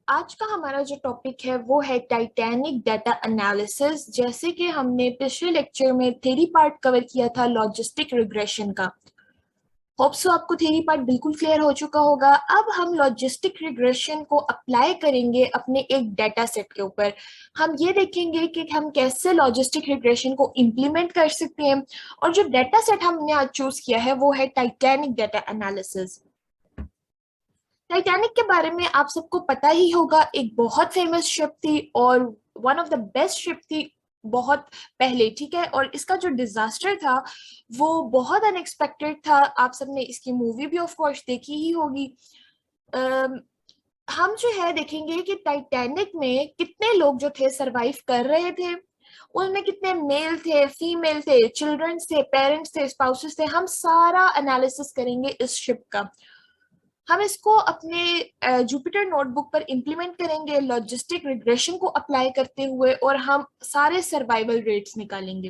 आज का हमारा जो टॉपिक है वो है टाइटैनिक डाटा एनालिसिस। जैसे कि हमने पिछले लेक्चर में थ्योरी पार्ट कवर किया था लॉजिस्टिक रिग्रेशन का। होप सो आपको थ्योरी पार्ट बिल्कुल क्लियर हो चुका होगा। अब हम लॉजिस्टिक रिग्रेशन को अप्लाई करेंगे अपने एक डाटा सेट के ऊपर। हम ये देखेंगे कि हम कैसे लॉजिस्टिक रिग्रेशन को इम्प्लीमेंट कर सकते हैं। और जो डाटा सेट हमने आज चूज किया है वो है टाइटैनिक डाटा एनालिसिस। टाइटैनिक के बारे में आप सबको पता ही होगा, एक बहुत फेमस शिप थी और one of the best ship थी बहुत पहले, ठीक है। और इसका जो डिजास्टर था वो बहुत अनएक्सपेक्टेड था। आप सबने इसकी मूवी भी ऑफ कोर्स देखी ही होगी। अम, हम जो है देखेंगे कि टाइटैनिक में कितने लोग जो थे सरवाइव कर रहे थे, उनमें कितने मेल थे, फीमेल थे, चिल्ड्रंस थे, पेरेंट्स थे, स्पाउसेस थे। हम सारा एनालिसिस करेंगे इस शिप का। हम इसको अपने जुपिटर नोटबुक पर इंप्लीमेंट करेंगे लॉजिस्टिक रिग्रेशन को अप्लाई करते हुए, और हम सारे सर्वाइवल रेट्स निकालेंगे।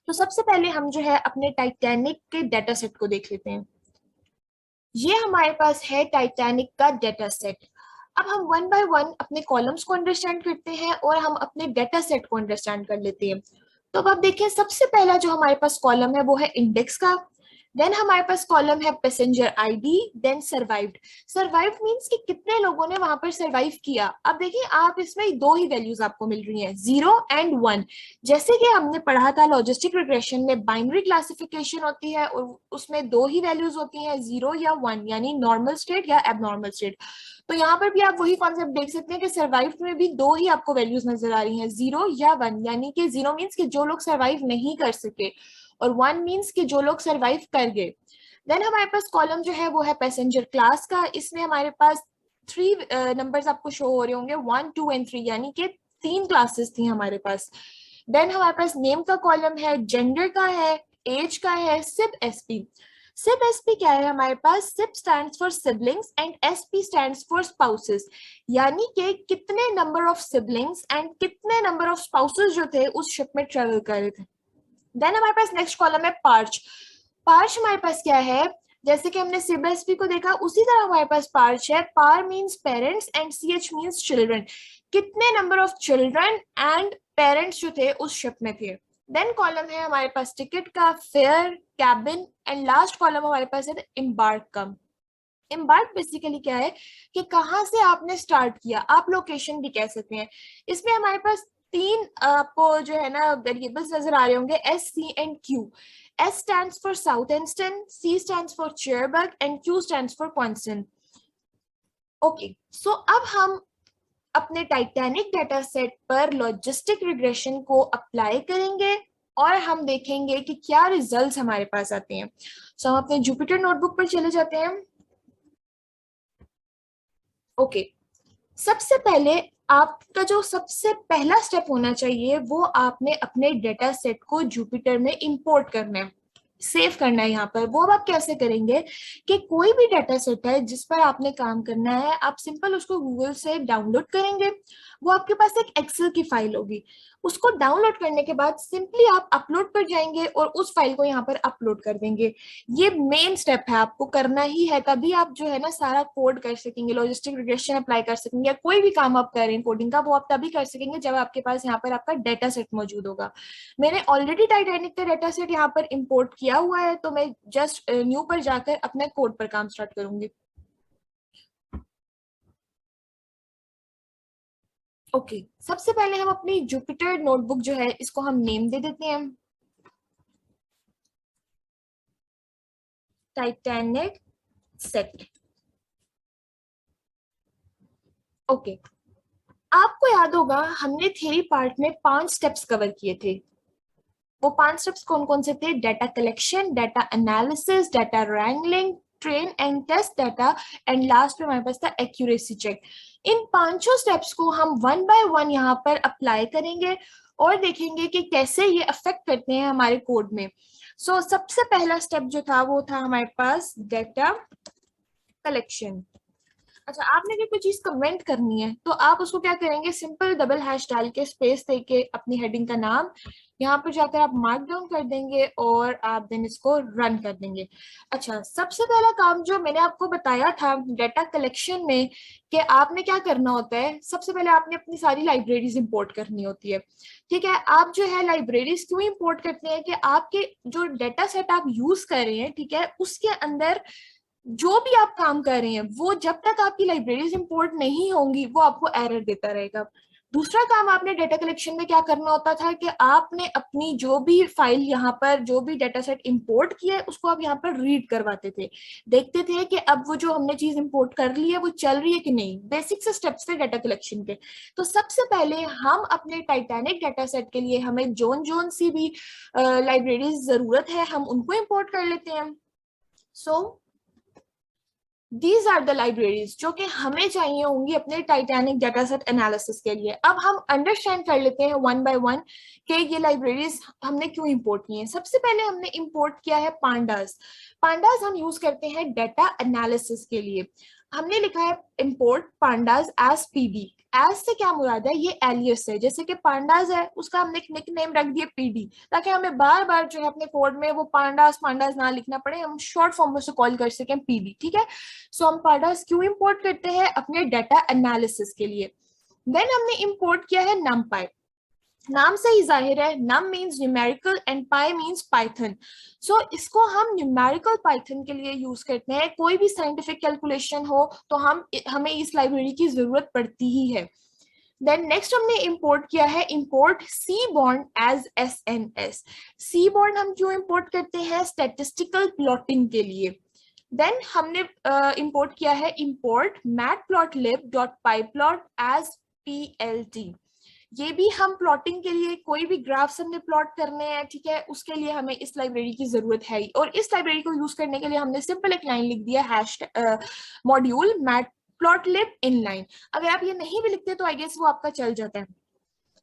तो सबसे पहले हम जो है अपने टाइटैनिक के डाटा सेट को देख लेते हैं। ये हमारे पास है टाइटैनिक का डाटा सेट। अब हम वन बाय वन अपने कॉलम्स को अंडरस्टैंड करते हैं और हम अपने डाटा सेट को अंडरस्टैंड कर लेते हैं। तो अब आप देखें, सबसे पहला जो हमारे पास कॉलम है वो है इंडेक्स का। देन हमारे पास कॉलम है passenger ID, then survived. Survived means कि कितने लोगों ने वहां पर सर्वाइव किया। अब देखिए, आप इसमें दो ही वैल्यूज आपको मिल रही हैं, 0 और 1। जैसे कि हमने पढ़ा था लॉजिस्टिक रिग्रेशन में बाइनरी क्लासिफिकेशन होती है और उसमें दो ही वैल्यूज होती हैं, 0 या 1, यानी नॉर्मल स्टेट या एबनॉर्मल स्टेट। तो यहाँ पर भी आप वही कॉन्सेप्ट देख सकते हैं कि सर्वाइव में भी दो ही आपको वैल्यूज नजर आ रही हैं, 0 या 1। यानी कि 0 मीन्स कि जो लोग सर्वाइव नहीं कर सके और 1 मीन्स कि जो लोग सर्वाइव कर गए। देन हमारे पास कॉलम जो है वो है पैसेंजर क्लास का। इसमें हमारे पास थ्री नंबर्स आपको शो हो रहे होंगे, 1, 2 एंड 3, यानी कि तीन क्लासेस थी हमारे पास। देन हमारे पास नेम का कॉलम है, जेंडर का है, एज का है, सिप एसपी। सिप एसपी क्या है हमारे पास? Sib stands for siblings and SP stands for spouses, यानी कि कितने नंबर ऑफ सिबलिंग्स एंड कितने नंबर ऑफ स्पाउसेस जो थे उस शिप में ट्रेवल कर रहे थे। देन हमारे पास नेक्स्ट कॉलम है पार्च। पार्च हमारे पास क्या है? जैसे कि हमने सीबीएसपी को देखा उसी तरह हमारे पास पार्च है। Par means parents and CH means children, कितने number of children and parents जो थे उस शिप में थे। देन कॉलम है हमारे पास टिकट का, fair, cabin, and last column हमारे पास है एम्बार्क का। एम्बार्क बेसिकली क्या है कि कहाँ से आपने स्टार्ट किया, आप लोकेशन भी कह सकते हैं। इसमें हमारे पास तीन आपको जो है ना वेरिएबल्स नजर आ रहे होंगे, S, C and Q. S stands for Southampton, C stands for Cherbourg and Q stands for Queenstown. Okay, so अब हम अपने टाइटैनिक डाटा सेट पर लॉजिस्टिक रिग्रेशन को अप्लाई करेंगे और हम देखेंगे कि क्या रिजल्ट्स हमारे पास आते हैं। सो हम अपने जुपिटर नोटबुक पर चले जाते हैं। ओके, सबसे पहले आपका जो सबसे पहला स्टेप होना चाहिए वो आपने अपने डेटा सेट को जुपिटर में इंपोर्ट करना है, सेव करना है। यहाँ पर वो अब आप कैसे करेंगे कि कोई भी डाटा सेट है जिस पर आपने काम करना है, आप सिंपल उसको गूगल से डाउनलोड करेंगे। वो आपके पास एक एक्सेल की फाइल होगी। उसको डाउनलोड करने के बाद सिंपली आप अपलोड पर जाएंगे और उस फाइल को यहाँ पर अपलोड कर देंगे। ये मेन स्टेप है, आपको करना ही है, तभी आप जो है ना सारा कोड कर सकेंगे, लॉजिस्टिक रिग्रेशन अप्लाई कर सकेंगे, या कोई भी काम आप कर रहे हैं कोडिंग का वो आप तभी कर सकेंगे जब आपके पास यहाँ पर आपका डेटा सेट मौजूद होगा। मैंने ऑलरेडी टाइटैनिक का डेटा सेट यहाँ पर इंपोर्ट किया हुआ है, तो मैं जस्ट न्यू पर जाकर अपने कोड पर काम स्टार्ट करूंगी। ओके, सबसे पहले हम अपनी जुपिटर नोटबुक जो है इसको हम नेम दे देते हैं, टाइटैनिक सेट। ओके, आपको याद होगा हमने थ्योरी पार्ट में 5 स्टेप्स कवर किए थे। वो 5 स्टेप्स कौन कौन से थे? Data collection, data analysis, data wrangling, train and test data, and last में हमारे पास था एक्यूरेसी चेक। इन पांचों स्टेप्स को हम वन बाय वन यहाँ पर अप्लाई करेंगे और देखेंगे कि कैसे ये अफेक्ट करते हैं हमारे कोड में। सबसे पहला स्टेप जो था वो था हमारे पास डाटा कलेक्शन। अच्छा, आपने अगर कोई चीज कमेंट करनी है तो आप उसको क्या करेंगे, सिंपल डबल हैश डाल के स्पेस दे के अपनी हेडिंग का नाम यहाँ पर जाकर आप मार्क डाउन कर देंगे और आप देन इसको रन कर देंगे। अच्छा, सबसे पहला काम जो मैंने आपको बताया था डेटा कलेक्शन में कि आपने क्या करना होता है, सबसे पहले आपने अपनी सारी लाइब्रेरीज इंपोर्ट करनी होती है। ठीक है, आप जो है लाइब्रेरीज क्यों इंपोर्ट करते हैं कि आपके जो डेटा सेट आप यूज कर रहे हैं, ठीक है, उसके अंदर जो भी आप काम कर रहे हैं वो जब तक आपकी लाइब्रेरीज इंपोर्ट नहीं होंगी वो आपको एरर देता रहेगा। दूसरा काम आपने डेटा कलेक्शन में क्या करना होता था कि आपने अपनी जो भी फाइल यहाँ पर जो भी डेटा सेट इंपोर्ट किया है उसको आप यहाँ पर रीड करवाते थे, देखते थे कि अब वो जो हमने चीज इंपोर्ट कर ली है वो चल रही है कि नहीं। बेसिक से स्टेप्स थे डेटा कलेक्शन के। तो सबसे पहले हम अपने टाइटैनिक डेटा सेट के लिए हमें जोन जोन सी भी लाइब्रेरीज जरूरत है हम उनको इंपोर्ट कर लेते हैं। So these are the libraries जो कि हमें चाहिए होंगी अपने टाइटैनिक डाटा सेट एनालिसिस के लिए। अब हम अंडरस्टैंड कर लेते हैं वन बाय वन कि ये लाइब्रेरीज हमने क्यों इंपोर्ट की हैं। सबसे पहले हमने इंपोर्ट किया है पांडास। पांडास हम यूज करते हैं डाटा एनालिसिस के लिए। हमने लिखा है import pandas as PD. As से क्या मुराद है, ये एलियस है, जैसे कि पांडास है उसका हमने एक निक नेम रख दिया पीडी, ताकि हमें बार बार जो है अपने कोड में वो पांडास पांडास ना लिखना पड़े, हम शॉर्ट फॉर्म में से कॉल कर सकें पीडी। ठीक है, सो हम पांडास क्यों इंपोर्ट करते हैं, अपने डाटा एनालिसिस के लिए। देन हमने इंपोर्ट किया है numpy। नाम से ही जाहिर है, num means numerical and py means Python. So इसको हम न्यूमेरिकल पाइथन के लिए यूज करते हैं। कोई भी साइंटिफिक कैलकुलेशन हो तो हमें इस लाइब्रेरी की जरूरत पड़ती ही है। देन नेक्स्ट हमने इंपोर्ट किया है import seaborn as SNS. Seaborn हम क्यों इंपोर्ट करते हैं, स्टैटिस्टिकल प्लॉटिंग के लिए। देन हमने इंपोर्ट किया है इंपोर्ट matplotlib.pyplot एज पीएलटी। ये भी हम प्लॉटिंग के लिए, कोई भी ग्राफ्स हमने प्लॉट करने हैं, ठीक है, उसके लिए हमें इस लाइब्रेरी की जरूरत है। और इस लाइब्रेरी को यूज करने के लिए हमने सिंपल एक लाइन लिख दिया हैश मॉड्यूल मैटप्लॉटलिब इनलाइन। अगर आप ये नहीं भी लिखते तो आई गेस वो आपका चल जाता है।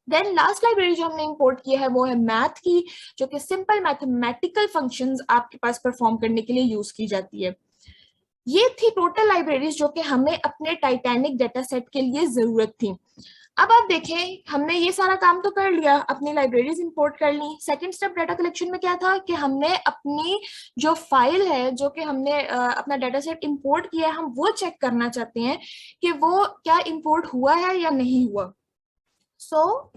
देन लास्ट लाइब्रेरी जो हमने इंपोर्ट की है वो है मैथ की, जो कि सिंपल मैथमेटिकल फंक्शंस आपके पास परफॉर्म करने के लिए यूज की जाती है। ये थी टोटल लाइब्रेरीज जो कि हमें अपने टाइटैनिक डेटा सेट के लिए जरूरत थी। अब आप देखें, हमने ये सारा काम तो कर लिया, अपनी लाइब्रेरीज इंपोर्ट कर ली। सेकंड स्टेप डाटा कलेक्शन में क्या था कि हमने अपनी जो फाइल है जो कि हमने अपना डाटा सेट इंपोर्ट किया है हम वो चेक करना चाहते हैं कि वो क्या इंपोर्ट हुआ है या नहीं हुआ। सो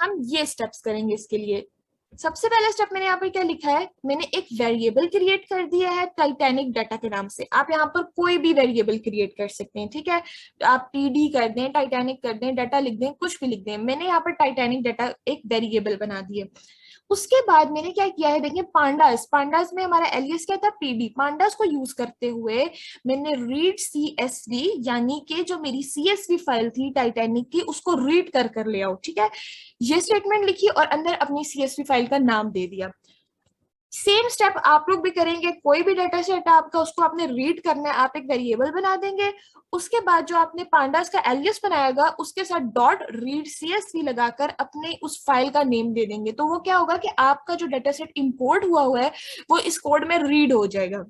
हम ये स्टेप्स करेंगे इसके लिए। सबसे पहला स्टेप मैंने यहाँ पर क्या लिखा है, मैंने एक वेरिएबल क्रिएट कर दिया है टाइटैनिक डाटा के नाम से। आप यहाँ पर कोई भी वेरिएबल क्रिएट कर सकते हैं, ठीक है, आप टीडी कर दें, टाइटैनिक कर दें, डाटा लिख दें, कुछ भी लिख दें। मैंने यहाँ पर टाइटैनिक डाटा एक वेरिएबल बना दिया। उसके बाद मैंने क्या किया है, देखिए पांडास, पांडास में हमारा एलियस क्या था, पीडी। पांडास को यूज करते हुए मैंने रीड सीएसवी, यानी कि जो मेरी सीएसवी फाइल थी टाइटैनिक की उसको रीड कर ले आओ, ठीक है, ये स्टेटमेंट लिखी और अंदर अपनी सीएसवी फाइल का नाम दे दिया। सेम स्टेप आप लोग भी करेंगे। कोई भी डेटा सेट है आपका, उसको आपने रीड करना है, आप एक वेरिएबल बना देंगे। उसके बाद जो आपने पांडास का एलियस बनाएगा उसके साथ डॉट रीड सीएसवी लगाकर अपने उस फाइल का नेम दे देंगे। तो वो क्या होगा कि आपका जो डेटा सेट इंपोर्ट हुआ है वो इस कोड में रीड हो जाएगा।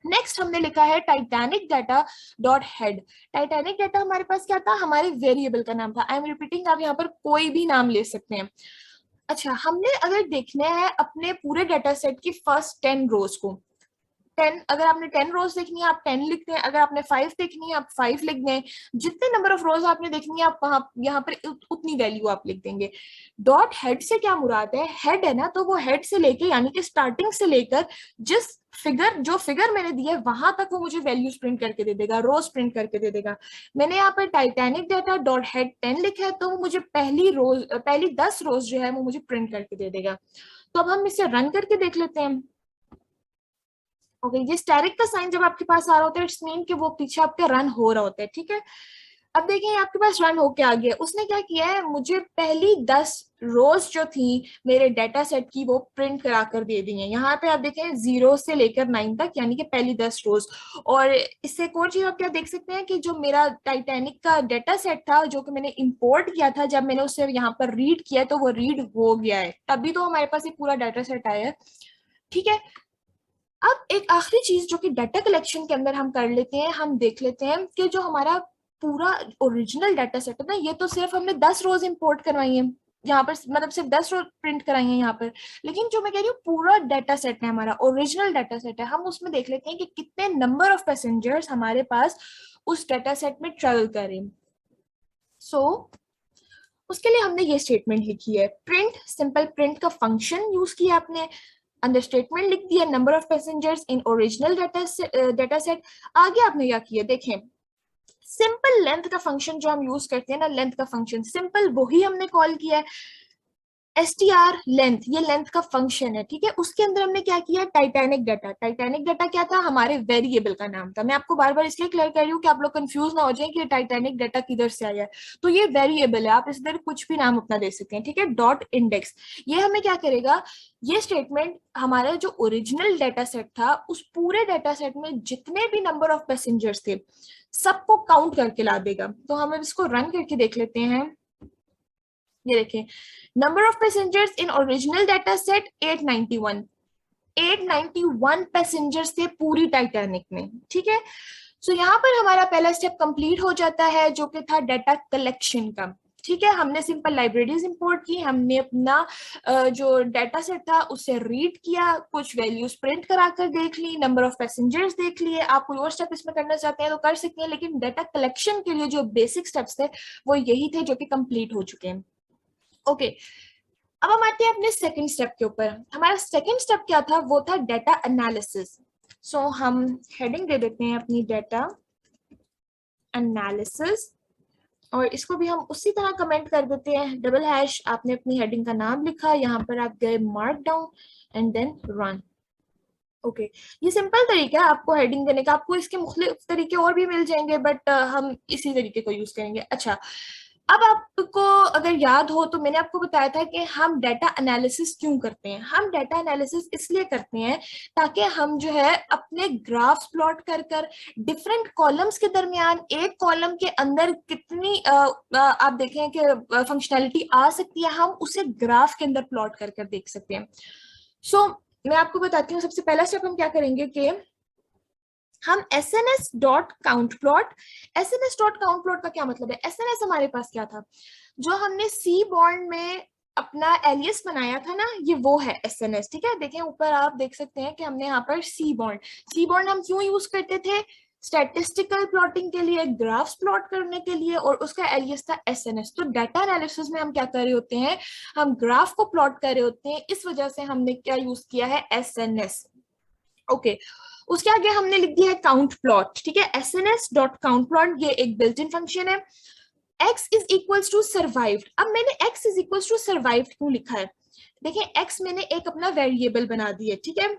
नेक्स्ट हमने लिखा है Titanic data dot head. Titanic data हमारे पास क्या था, हमारे वेरिएबल का नाम था। आई एम रिपीटिंग, आप यहाँ पर कोई भी नाम ले सकते हैं। अच्छा, हमने अगर देखना है अपने पूरे डाटा सेट की फर्स्ट 10 रोज को, 10, अगर आपने 10 रोज देखनी है आप 10 लिख दें, अगर आपने 5 देखनी है आप 5 लिख दें। जितने नंबर ऑफ रोज आपने देखनी है आप वहां यहाँ पर उतनी वैल्यू आप लिख देंगे। डॉट हेड से क्या मुराद है, हेड है ना, तो वो हेड से लेके यानी कि स्टार्टिंग से लेकर जिस जो फिगर मैंने दिया है वहां तक वो मुझे वैल्यूज प्रिंट करके दे देगा, रोज प्रिंट करके दे देगा। मैंने यहाँ पर टाइटैनिक डाटा डॉट हेड 10 लिखा है तो वो मुझे पहली 10 रोज जो है वो मुझे प्रिंट करके दे देगा। तो अब हम इसे रन करके देख लेते हैं। ओके, ये स्टैटिक का साइन जब आपके पास आ रहा होता है इट्स मीन कि वो पीछे आपके रन हो रहा होता है, ठीक है। अब देखिए आपके पास रन होके आ गया, उसने क्या किया है, मुझे पहली 10 रोज जो थी मेरे डाटा सेट की वो प्रिंट करा कर दे दी है। यहाँ पे आप देखें 0 से लेकर 9 तक, यानी कि पहली 10 रोज। और इससे एक और चीज आप क्या देख सकते हैं कि जो मेरा टाइटैनिक का डाटा सेट था जो कि मैंने इंपोर्ट किया था, जब मैंने उसे यहाँ पर रीड किया तो वो रीड हो गया है, तभी तो हमारे पास ये पूरा डाटा सेट आया है, ठीक है। अब एक आखिरी चीज जो कि डाटा कलेक्शन के अंदर हम कर लेते हैं, हम देख लेते हैं कि जो हमारा पूरा ओरिजिनल डाटा सेट है ना, ये तो सिर्फ हमने 10 रोज इंपोर्ट करवाई है यहाँ पर, मतलब सिर्फ 10 रोज प्रिंट कराई है यहाँ पर, लेकिन जो मैं कह रही हूँ पूरा डाटा सेट है, हमारा ओरिजिनल डाटा सेट है, हम उसमें देख लेते हैं कि कितने नंबर ऑफ पैसेंजर्स हमारे पास उस डाटा सेट में ट्रेवल कर रहे हैं। सो उसके लिए हमने ये स्टेटमेंट लिखी है, प्रिंट, सिंपल प्रिंट का फंक्शन यूज किया आपने, अंदर स्टेटमेंट लिख दिया number of passengers in original data set. आगे आपने क्या किया देखें, सिंपल लेंथ का फंक्शन जो हम यूज करते हैं ना, लेंथ का फंक्शन सिंपल वही हमने कॉल किया है, str लेंथ, ये लेंथ का फंक्शन है, ठीक है। उसके अंदर हमने क्या किया, टाइटैनिक डाटा, टाइटैनिक डाटा क्या था, हमारे वेरिएबल का नाम था। मैं आपको बार बार इसलिए क्लियर कर रही हूँ कि आप लोग कंफ्यूज ना हो जाएं कि टाइटैनिक डाटा किधर से आया है। तो ये वेरिएबल है, आप इस तरह कुछ भी नाम अपना दे सकते हैं, ठीक है। डॉट इंडेक्स, ये हमें क्या करेगा, ये स्टेटमेंट हमारा जो ओरिजिनल डाटा सेट था, उस पूरे डाटा सेट में जितने भी नंबर ऑफ पैसेंजर्स थे सबको काउंट करके ला देगा। तो हम अब इसको रन करके देख लेते हैं। ये देखें, number of passengers in original data set 891, 891 passengers थे पूरी टाइटैनिक में, ठीक है। सो यहाँ पर हमारा पहला स्टेप कंप्लीट हो जाता है जो कि था डाटा कलेक्शन का, ठीक है। हमने सिंपल लाइब्रेरीज इंपोर्ट की, हमने अपना जो डाटा सेट था उससे रीड किया, कुछ वैल्यूज प्रिंट करा कर देख ली, नंबर ऑफ पैसेंजर्स देख लिए। आप कोई और स्टेप इसमें करना चाहते हैं तो कर सकते हैं, लेकिन डाटा कलेक्शन के लिए जो बेसिक स्टेप्स थे वो यही थे जो कि कंप्लीट हो चुके हैं। ओके, अब हम आते हैं अपने सेकंड स्टेप के ऊपर। हमारा सेकंड स्टेप क्या था, वो था डाटा एनालिसिस। सो हम हेडिंग दे देते हैं अपनी डाटा एनालिसिस, और इसको भी हम उसी तरह कमेंट कर देते हैं, डबल हैश, आपने अपनी हेडिंग का नाम लिखा, यहाँ पर आप गए markdown and then run. Okay, ये सिंपल तरीका है आपको हेडिंग देने का, आपको इसके मुख्तलिफ तरीके और भी मिल जाएंगे, बट हम इसी तरीके को यूज करेंगे। अच्छा, अब आपको अगर याद हो तो मैंने आपको बताया था कि हम डाटा एनालिसिस क्यों करते हैं। हम डाटा एनालिसिस इसलिए करते हैं ताकि हम जो है अपने ग्राफ्स प्लॉट कर कर डिफरेंट कॉलम्स के दरमियान एक कॉलम के अंदर कितनी आप देखें कि फंक्शनैलिटी आ सकती है, हम उसे ग्राफ के अंदर प्लॉट कर कर देख सकते हैं। सो मैं आपको बताती हूँ, सबसे पहला स्टेप हम क्या करेंगे कि हम sns.countplot, sns.countplot का क्या मतलब है, sns हमारे पास क्या था, जो हमने सी बॉन्ड में अपना एलियस बनाया था ना, ये वो है एसएनएस, ठीक है। देखें ऊपर आप देख सकते हैं कि हमने यहाँ पर सी बॉन्ड हम क्यों यूज करते थे, स्टैटिस्टिकल प्लॉटिंग के लिए, ग्राफ्स प्लॉट करने के लिए, और उसका एलियस था एसएनएस। तो डाटा एनालिसिस में हम क्या कर रहे होते हैं, हम ग्राफ को प्लॉट कर रहे होते हैं, इस वजह से हमने क्या यूज किया है, एसएनएस। ओके, उसके आगे हमने लिख दिया है काउंट प्लॉट, ठीक है। sns.countplot ये एक बिल्ट इन फंक्शन है। x is equals to survived, अब मैंने x is equals to survived क्यों लिखा है, देखिए x मैंने एक अपना वेरिएबल बना दिया, ठीक है।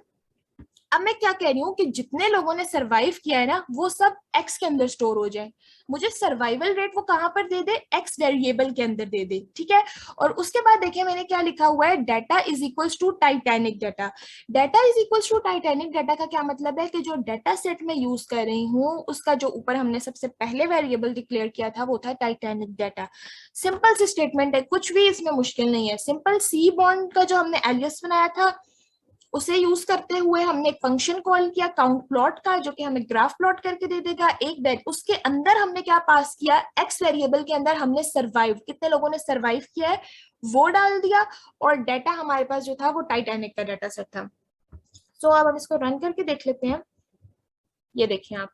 अब मैं क्या कह रही हूँ कि जितने लोगों ने सरवाइव किया है ना, वो सब x के अंदर स्टोर हो जाए, मुझे सर्वाइवल रेट वो कहां पर दे दे, x वेरिएबल के अंदर दे दे, ठीक है। और उसके बाद देखिए मैंने क्या लिखा हुआ है, data is equals to Titanic data. Data is equals to Titanic data का क्या मतलब है कि जो डाटा सेट में यूज कर रही हूँ उसका जो ऊपर हमने सबसे पहले वेरिएबल डिक्लेयर किया था वो था टाइटैनिक डाटा। सिंपल सी स्टेटमेंट है, कुछ भी इसमें मुश्किल नहीं है। सिंपल सी बॉन्ड का जो हमने एलियस बनाया था उसे यूज करते हुए हमने एक फंक्शन कॉल किया काउंट प्लॉट का, जो कि हमें ग्राफ प्लॉट करके दे देगा एक डेट। उसके अंदर हमने क्या पास किया, एक्स वेरिएबल के अंदर हमने सर्वाइव, कितने लोगों ने सर्वाइव किया है वो डाल दिया, और डाटा हमारे पास जो था वो टाइटैनिक का डाटा सेट था। सो अब हम इसको रन करके देख लेते हैं। ये देखें आप,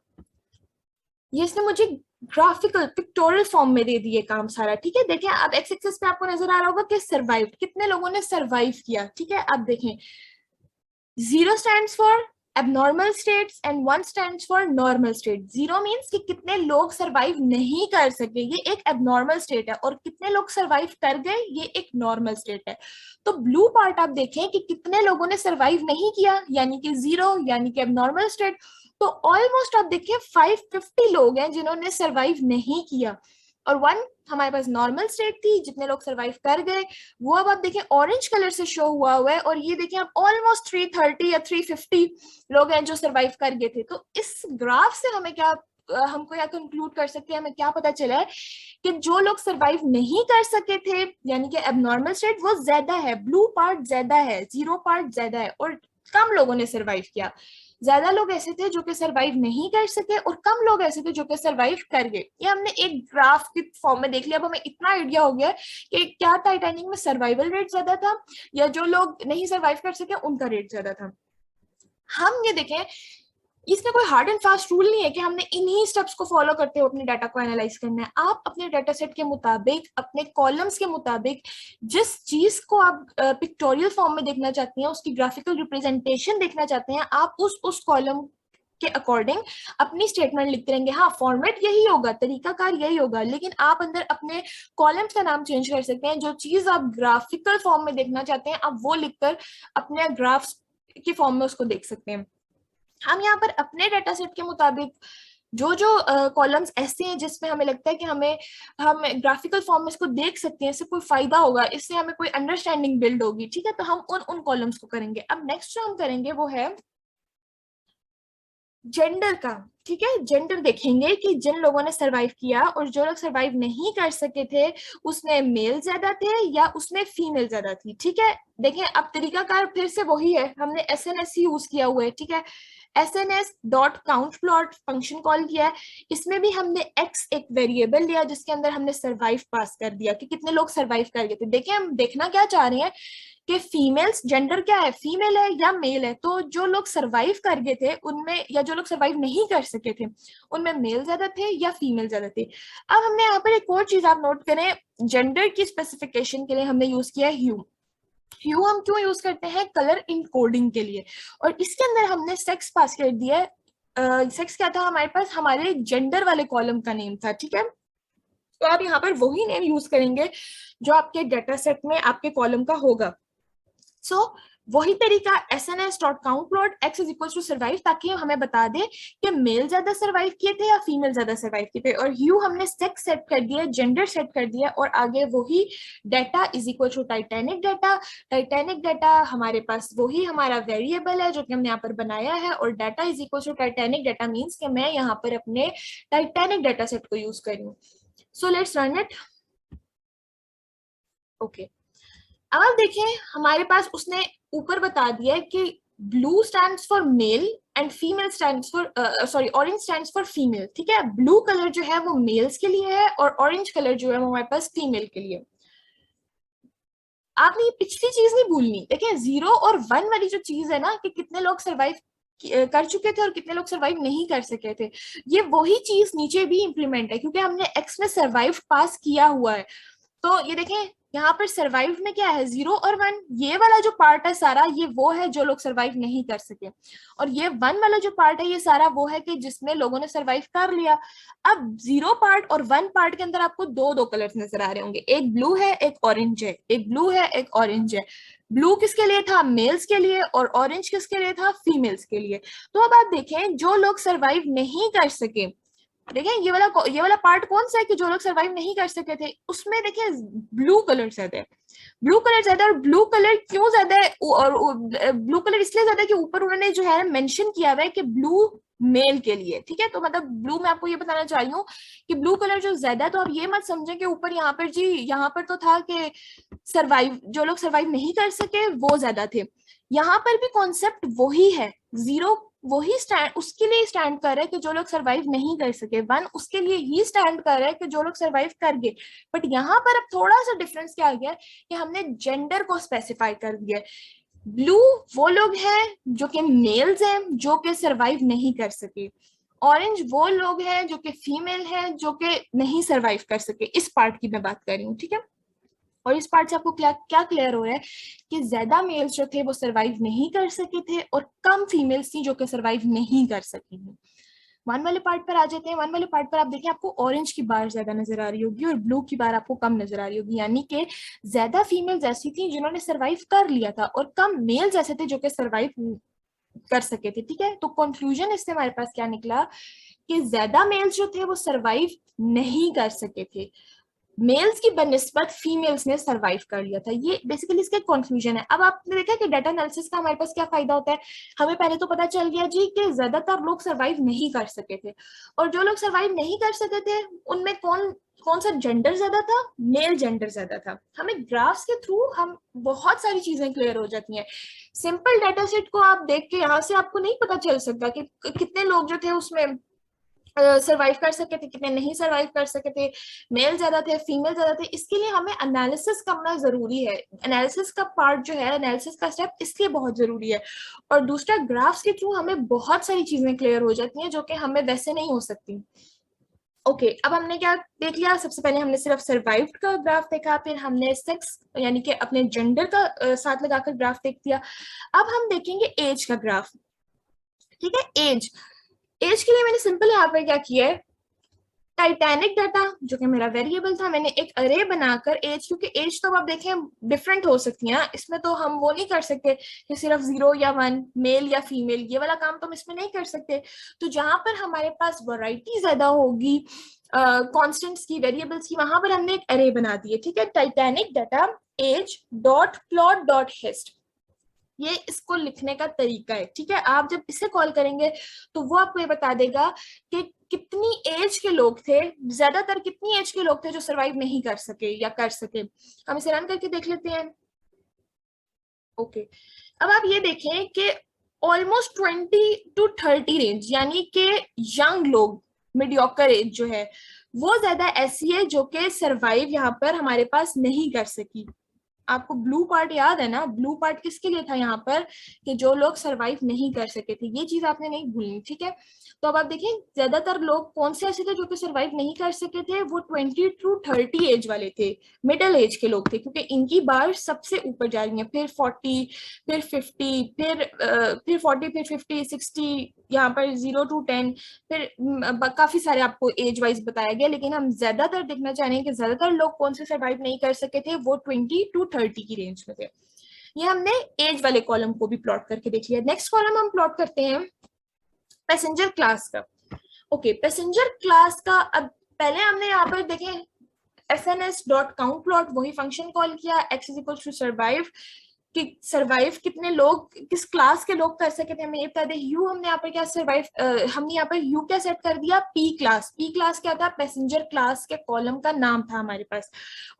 ये इसने मुझे ग्राफिकल पिक्टोरियल फॉर्म में दे दिए काम सारा, ठीक है। देखें अब एक्स एक्सिस पे आपको नजर आ रहा होगा कि सर्वाइव, कितने लोगों ने सर्वाइव किया, ठीक है। अब देखें 0 stands for abnormal states and 1 stands for normal state. 0 means कि कितने लोग सरवाइव नहीं कर सके, ये एक एबनॉर्मल स्टेट है, और कितने लोग सरवाइव कर गए, ये एक नॉर्मल स्टेट है। तो ब्लू पार्ट आप देखें कि कितने लोगों ने सरवाइव नहीं किया, यानी कि 0, यानी कि एबनॉर्मल स्टेट। तो ऑलमोस्ट आप देखिए 550 लोग हैं जिन्होंने सरवाइव नहीं किया, और 1 हमारे पास नॉर्मल स्टेट थी, जितने लोग सरवाइव कर गए वो अब आप देखें ऑरेंज कलर से शो हुआ है, और ये देखें आप ऑलमोस्ट 330 या 350 लोग हैं जो सरवाइव कर गए थे। तो इस ग्राफ से हमें क्या, हमको क्या कंक्लूड कर सकते हैं, हमें क्या पता चला है कि जो लोग सरवाइव नहीं कर सके थे, यानी कि एबनॉर्मल स्टेट, वो ज्यादा है, ब्लू पार्ट ज्यादा है, 0 पार्ट ज्यादा है, और कम लोगों ने सरवाइव किया। ज्यादा लोग ऐसे थे जो कि सरवाइव नहीं कर सके और कम लोग ऐसे थे जो कि सरवाइव कर गए। ये हमने एक ग्राफ के फॉर्म में देख लिया। अब हमें इतना आइडिया हो गया है कि क्या टाइटैनिक में सर्वाइवल रेट ज्यादा था या जो लोग नहीं सरवाइव कर सके उनका रेट ज्यादा था। हम ये देखें, इसमें कोई हार्ड एंड फास्ट रूल नहीं है कि हमने इन्हीं स्टेप्स को फॉलो करते हुए अपने डाटा को एनालाइज करना है। आप अपने डाटा सेट के मुताबिक, अपने कॉलम्स के मुताबिक, जिस चीज को आप पिक्टोरियल फॉर्म में देखना चाहते हैं, उसकी ग्राफिकल रिप्रेजेंटेशन देखना चाहते हैं, आप उस कॉलम के अकॉर्डिंग अपनी स्टेटमेंट लिखते रहेंगे। हाँ, फॉर्मेट यही होगा, तरीकाकार यही होगा, लेकिन आप अंदर अपने कॉलम्स का नाम चेंज कर सकते हैं। जो चीज आप ग्राफिकल फॉर्म में देखना चाहते हैं, आप वो लिखकर अपने ग्राफ्स के फॉर्म में उसको देख सकते हैं। हम यहाँ पर अपने डाटा सेट के मुताबिक जो जो कॉलम्स ऐसे हैं जिसमें हमें लगता है कि हम ग्राफिकल फॉर्म में इसको देख सकते हैं, इससे कोई फायदा होगा, इससे हमें कोई अंडरस्टैंडिंग बिल्ड होगी, ठीक है, तो हम उन कॉलम्स को करेंगे। अब नेक्स्ट जो हम करेंगे वो है जेंडर का। ठीक है, जेंडर देखेंगे कि जिन लोगों ने सरवाइव किया और जो लोग सरवाइव नहीं कर सके थे, उसमें मेल ज्यादा थे या उसमें फीमेल ज्यादा थी। ठीक है, देखें अब तरीकाकार फिर से वही है, हमने एसएनएस ही यूज किया हुआ है। ठीक है, SNS dot count plot function call किया है। इसमें भी हमने एक्स एक वेरिएबल लिया जिसके अंदर हमने सरवाइव पास कर दिया कि कितने लोग सरवाइव कर गए थे। देखिए हम देखना क्या चाह रहे हैं कि फीमेल्स, जेंडर क्या है, फीमेल है या मेल है। तो जो लोग सरवाइव कर गए थे उनमें, या जो लोग सरवाइव नहीं कर सके थे उनमें मेल ज्यादा थे या फीमेल ज्यादा थे। अब हमने यहाँ पर एक और चीज आप नोट करें, जेंडर की स्पेसिफिकेशन के लिए हमने यूज किया है ह्यू। ह्यू हम क्यों यूज करते हैं? कलर इनकोडिंग के लिए। और इसके अंदर हमने सेक्स पास कर दिया है। सेक्स क्या था हमारे पास? हमारे जेंडर वाले कॉलम का नेम था। ठीक है, तो आप यहाँ पर वही नेम यूज करेंगे जो आपके डाटा सेट में आपके कॉलम का होगा। सो वही तरीका SNS dot count plot X is equal to survive, ताकि हमें बता दे कि मेल ज्यादा सर्वाइव किए थे या फीमेल ज्यादा सर्वाइव किए थे। और ह्यू हमने सेक्स सेट कर दिया, जेंडर सेट कर दिया, और आगे वही data is equal to Titanic data. Titanic data हमारे पास वही हमारा वेरिएबल है जो कि हमने यहाँ पर बनाया है, और data is equal to Titanic data means कि मैं यहाँ पर अपने टाइटैनिक डाटा सेट को यूज कर रही हूँ। So let's run it. Okay, अब आप देखें हमारे पास उसने ऊपर बता दिया है कि blue stands for male and female stands for, sorry, orange stands for female. ठीक है, ब्लू कलर जो है वो मेल्स के लिए है और ऑरेंज कलर जो है वो हमारे पास फीमेल के लिए। आपने ये पिछली चीज नहीं भूलनी। देखिए 0 और 1 वाली जो चीज है ना कि कितने लोग सरवाइव कर चुके थे और कितने लोग सरवाइव नहीं कर सके थे, ये वही चीज नीचे भी इंप्लीमेंट है क्योंकि हमने एक्स में सरवाइव पास किया हुआ है। तो ये देखें यहाँ पर सरवाइव में क्या है, 0 और 1, ये वाला जो पार्ट है सारा ये वो है जो लोग सरवाइव नहीं कर सके, और ये 1 वाला जो पार्ट है ये सारा वो है कि जिसमें लोगों ने सरवाइव कर लिया। अब 0 पार्ट और 1 पार्ट के अंदर आपको दो दो कलर्स नजर आ रहे होंगे, एक ब्लू है एक ऑरेंज है, एक ब्लू है एक ऑरेंज है। ब्लू किसके लिए था? मेल्स के लिए, और ऑरेंज किसके लिए था? फीमेल्स के लिए। तो अब आप देखें जो लोग सरवाइव नहीं कर सके, देखें ये वाला पार्ट कौन सा है कि जो लोग सरवाइव नहीं कर सके थे, उसमें देखिए ब्लू कलर ज्यादा है। ब्लू कलर ज्यादा, और ब्लू कलर क्यों ज्यादा है? और ब्लू कलर इसलिए ज्यादा है कि ऊपर उन्होंने जो है मेंशन किया हुआ है कि ब्लू मेल के लिए। ठीक है, तो मतलब ब्लू मैं आपको ये बताना चाह रही हूँ कि ब्लू कलर जो ज्यादा है, तो आप ये मत समझें कि ऊपर यहाँ पर जी, यहाँ पर तो था कि सरवाइव, जो लोग सरवाइव नहीं कर सके वो ज्यादा थे। यहाँ पर भी कॉन्सेप्ट वही है, 0 वही स्टैंड उसके लिए स्टैंड कर रहा है कि जो लोग सरवाइव नहीं कर सके, 1 उसके लिए ही स्टैंड कर रहा है कि जो लोग सरवाइव कर गए। बट यहाँ पर अब थोड़ा सा डिफरेंस क्या आ गया कि हमने जेंडर को स्पेसिफाई कर दिया। ब्लू वो लोग हैं जो कि मेल्स हैं जो कि सरवाइव नहीं कर सके, ऑरेंज वो लोग हैं जो कि फीमेल हैं जो कि नहीं सरवाइव कर सके। इस पार्ट की मैं बात कर रही हूँ। ठीक है, और इस पार्ट से आपको क्या क्या क्लियर हो रहा है कि ज्यादा मेल्स जो थे वो सरवाइव नहीं कर सके थे और कम फीमेल्स थी जो कि सरवाइव नहीं कर सकी थी। 1 वाले पार्ट पर आ जाते हैं। 1 वाले पार्ट पर आप देखें आपको ऑरेंज की बार ज्यादा नजर आ रही होगी और ब्लू की बार आपको कम नजर आ रही होगी, यानी कि ज्यादा फीमेल्स ऐसी थी जिन्होंने सरवाइव कर लिया था और कम मेल्स ऐसे थे जो कि सरवाइव कर सके थे। ठीक है, तो कंक्लूजन इससे हमारे पास क्या निकला कि ज्यादा मेल्स जो थे वो सरवाइव नहीं कर सके थे, मेल्स की बनिस्बत फीमेल्स ने सरवाइव कर लिया था। ये बेसिकली इसका कंक्लूजन है। अब आपने देखा कि डाटा एनालिसिस का हमारे पास क्या फायदा होता है। हमें पहले तो पता चल गया जी कि ज्यादातर लोग सरवाइव नहीं कर सके थे, और जो लोग सरवाइव नहीं कर सके थे उनमें कौन कौन सा जेंडर ज्यादा था, मेल जेंडर ज्यादा था। हमें ग्राफ्स के थ्रू हम बहुत सारी चीजें क्लियर हो जाती हैं। सिंपल डाटा सेट को आप देख के यहाँ से आपको नहीं पता चल सकता कि कितने लोग जो थे उसमें सरवाइव कर सके थे, कितने नहीं सरवाइव कर सके थे, मेल ज्यादा थे फीमेल ज्यादा थे। इसके लिए हमें एनालिसिस करना जरूरी है। एनालिसिस का पार्ट जो है, एनालिसिस का स्टेप इसलिए बहुत जरूरी है। और दूसरा, ग्राफ्स के थ्रू हमें बहुत सारी चीजें क्लियर हो जाती हैं जो कि हमें वैसे नहीं हो सकती। ओके, अब हमने क्या देख लिया? सबसे पहले हमने सिर्फ सर्वाइव्ड का ग्राफ देखा, फिर हमने सेक्स यानी कि अपने जेंडर का साथ लगाकर ग्राफ देख दिया। अब हम देखेंगे एज का ग्राफ। ठीक है, एज एज के लिए मैंने सिंपल यहाँ पर क्या किया है, टाइटैनिक डाटा जो कि मेरा वेरिएबल था, मैंने एक अरे बनाकर एज, क्योंकि एज तो अब आप देखें डिफरेंट हो सकती है, इसमें तो हम वो नहीं कर सकते कि सिर्फ 0 या 1, मेल या फीमेल, ये वाला काम तो हम इसमें नहीं कर सकते। तो जहां पर हमारे पास वैरायटी ज्यादा होगी कॉन्स्टेंट्स की, वेरिएबल्स की, वहां पर हमने एक अरे बना दी है। ठीक है, Titanic data age dot plot dot hist, ये इसको लिखने का तरीका है। ठीक है, आप जब इसे कॉल करेंगे तो वो आपको ये बता देगा कि कितनी एज के लोग थे, ज्यादातर कितनी एज के लोग थे जो सरवाइव नहीं कर सके या कर सके। हम इसे रन करके देख लेते हैं। ओके, अब आप ये देखें कि ऑलमोस्ट 20 to 30 रेंज, यानी कि यंग लोग, मीडियोकर एज जो है वो ज्यादा ऐसी है जो कि सरवाइव यहाँ पर हमारे पास नहीं कर सकी। आपको ब्लू पार्ट याद है ना? ब्लू पार्ट किसके लिए था यहाँ पर, कि जो लोग सरवाइव नहीं कर सके थे, ये चीज आपने नहीं भूलनी। ठीक है, तो अब आप देखें ज्यादातर लोग कौन से ऐसे थे जो कि सरवाइव नहीं कर सके थे, वो 20 to 30 एज वाले थे, मिडिल एज के लोग थे, क्योंकि इनकी बार सबसे ऊपर जा रही है, फिर 40, फिर 50, फिर 40, फिर 50, 60, यहाँ पर 0 to 10, फिर काफी सारे आपको एज वाइज बताया गया, लेकिन हम ज्यादातर देखना चाह रहे हैं कि ज्यादातर लोग कौन से सरवाइव नहीं कर सके थे, वो 20 to 30 की रेंज में थे। ये हमने एज वाले कॉलम को भी प्लॉट करके देख लिया। नेक्स्ट कॉलम हम प्लॉट करते हैं पैसेंजर क्लास का। ओके, पैसेंजर क्लास का, अब पहले हमने यहाँ पर देखें एस डॉट काउंट प्लॉट, वही फंक्शन कॉल किया, X is equal to survive, कि सर्वाइव कितने लोग, किस क्लास के लोग कर सके थे, हमें ये बता दें। यू हमने यहाँ पर क्या सर्वाइव, हमने यहाँ पर यू क्या सेट कर दिया, पी क्लास। पी क्लास क्या था, पैसेंजर क्लास के कॉलम का नाम था हमारे पास।